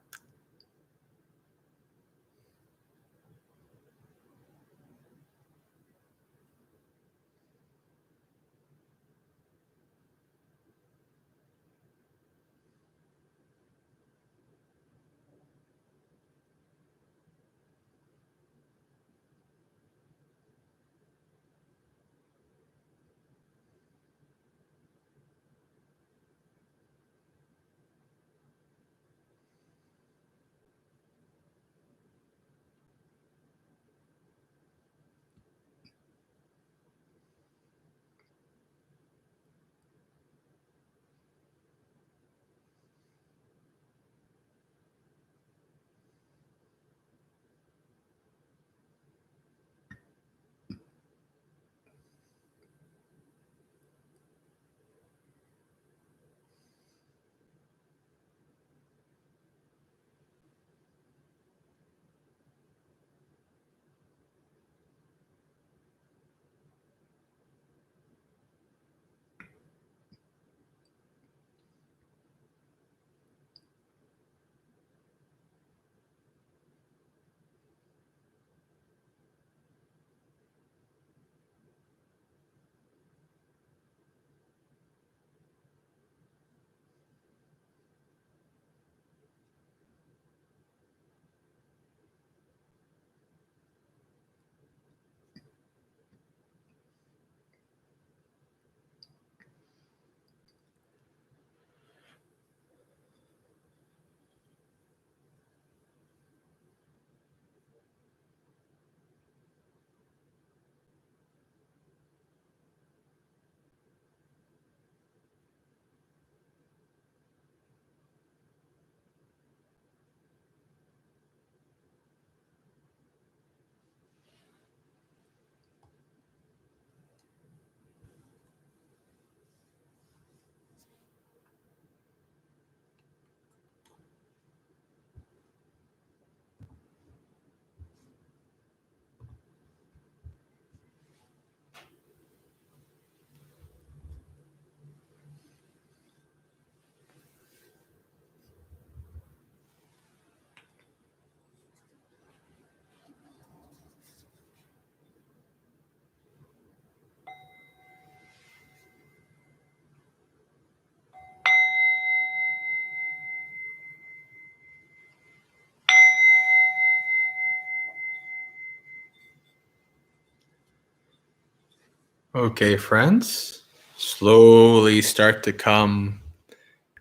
Okay, friends, slowly start to come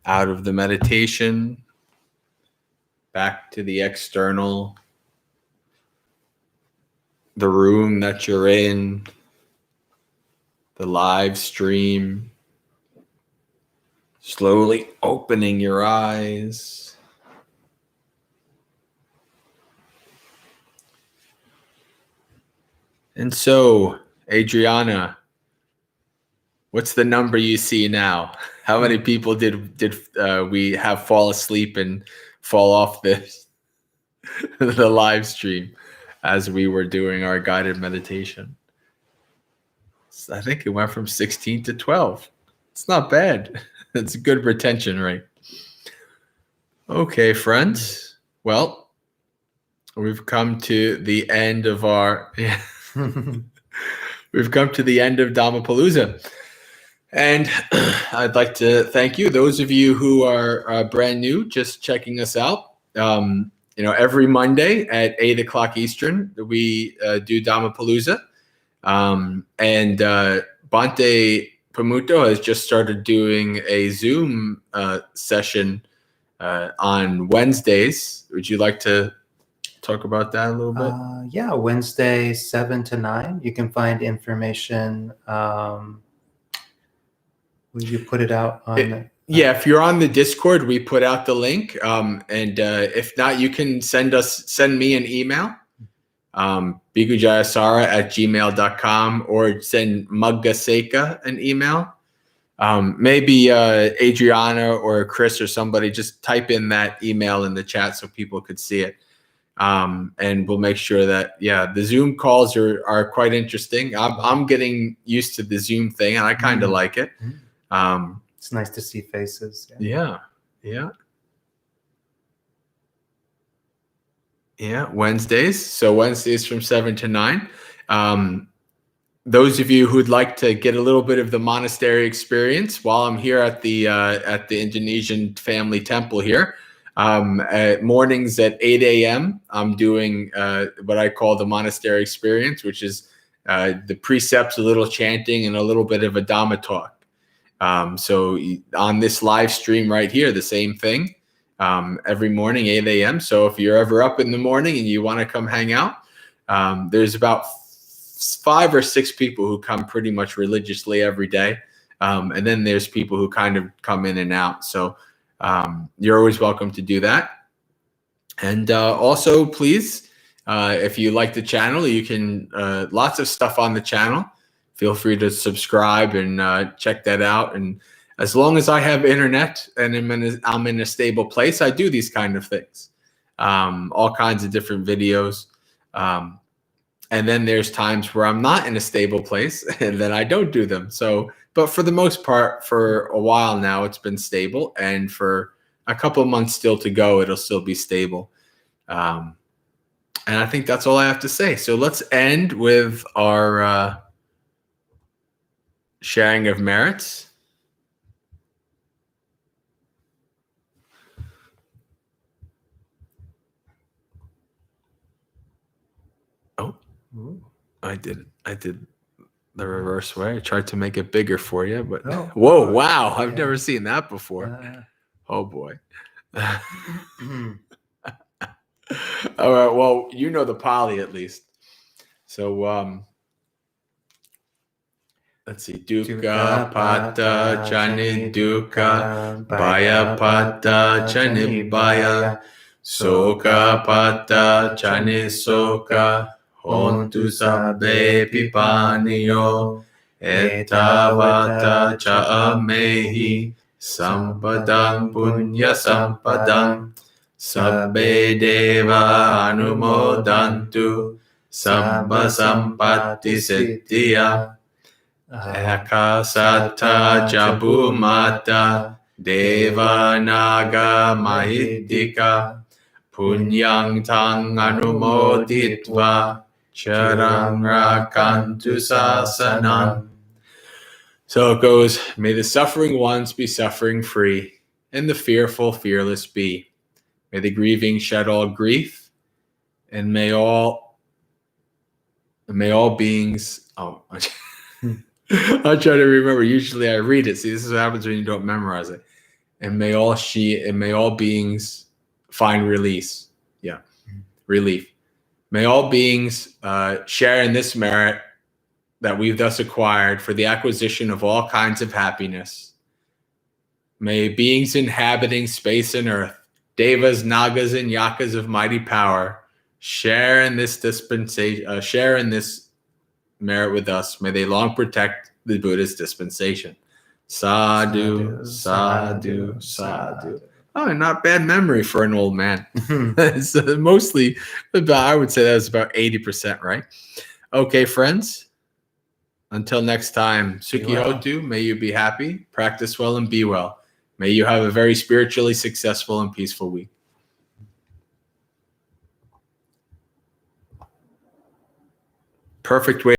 out of the meditation, back to the external, the room that you're in, the live stream, slowly opening your eyes. And so, Adriana, what's the number you see now? How many people did we have fall asleep and fall off the live stream as we were doing our guided meditation. So I think it went from 16 to 12. It's not bad. It's a good retention rate. Okay, friends. Well, we've come to the end of our we've come to the end of Dhammapalooza. And I'd like to thank you, those of you who are brand new, just checking us out. Every Monday at 8 o'clock Eastern, we do Dhammapalooza. And Bhante Pamuto has just started doing a Zoom session on Wednesdays. Would you like to talk about that a little bit? Yeah, Wednesday, 7 to 9. You can find information. Will you put it out on Yeah, if you're on the Discord, we put out the link. And if not, you can send me an email, bigujayasara@gmail.com, or send Maggaseka an email. Maybe Adriana or Chris or somebody, just type in that email in the chat so people could see it. And we'll make sure that, the Zoom calls are quite interesting. I'm getting used to the Zoom thing, and I kind of like it. It's nice to see faces. Yeah. Wednesdays. So Wednesdays from 7 to 9. Those of you who'd like to get a little bit of the monastery experience while I'm here at the Indonesian family temple here, at mornings at 8 a.m., I'm doing what I call the monastery experience, which is the precepts, a little chanting, and a little bit of a Dhamma talk. So on this live stream right here, the same thing, every morning, 8 a.m. So if you're ever up in the morning and you want to come hang out, there's about 5 or 6 people who come pretty much religiously every day. And then there's people who kind of come in and out. So you're always welcome to do that. And also, please, if you like the channel, you can, lots of stuff on the channel. Feel free to subscribe and check that out. And as long as I have internet and I'm in a stable place, I do these kind of things, all kinds of different videos. And then there's times where I'm not in a stable place and then I don't do them. So, but for the most part, for a while now, it's been stable. And for a couple of months still to go, it'll still be stable. And I think that's all I have to say. So let's end with our sharing of merits. Oh, I did the reverse way. I tried to make it bigger for you, but whoa, wow, I've never seen that before. Oh boy. All right, well, you know the Pali at least. So let's see. Dukkha pata chani dukkha, baya pata chani baya, soka pata chani soka, hontu sabbe pipaniyo, etavata cha amehi, sampadang punya sampadang, sabbe deva anumodantu, sabba sampatti siddhya. Ekasata jabumata devanaga mahiddika punyang tang anumoditva charang rakantu sasanam. So it goes, may the suffering ones be suffering free, and the fearful fearless be. May the grieving shed all grief, and may all beings. I'm trying to remember. Usually I read it. See, this is what happens when you don't memorize it. And may all beings find release. Yeah, relief. May all beings share in this merit that we've thus acquired for the acquisition of all kinds of happiness. May beings inhabiting space and earth, devas, nagas, and yakas of mighty power, share in this dispensation. Share in this merit with us. May they long protect the Buddha's dispensation. Sadhu, sadhu, sadhu. Oh, not bad memory for an old man. It's mostly about, I would say that was about 80%, right? Okay, friends. Until next time, Suki Hotu, may you be happy, practice well, and be well. May you have a very spiritually successful and peaceful week. Perfect way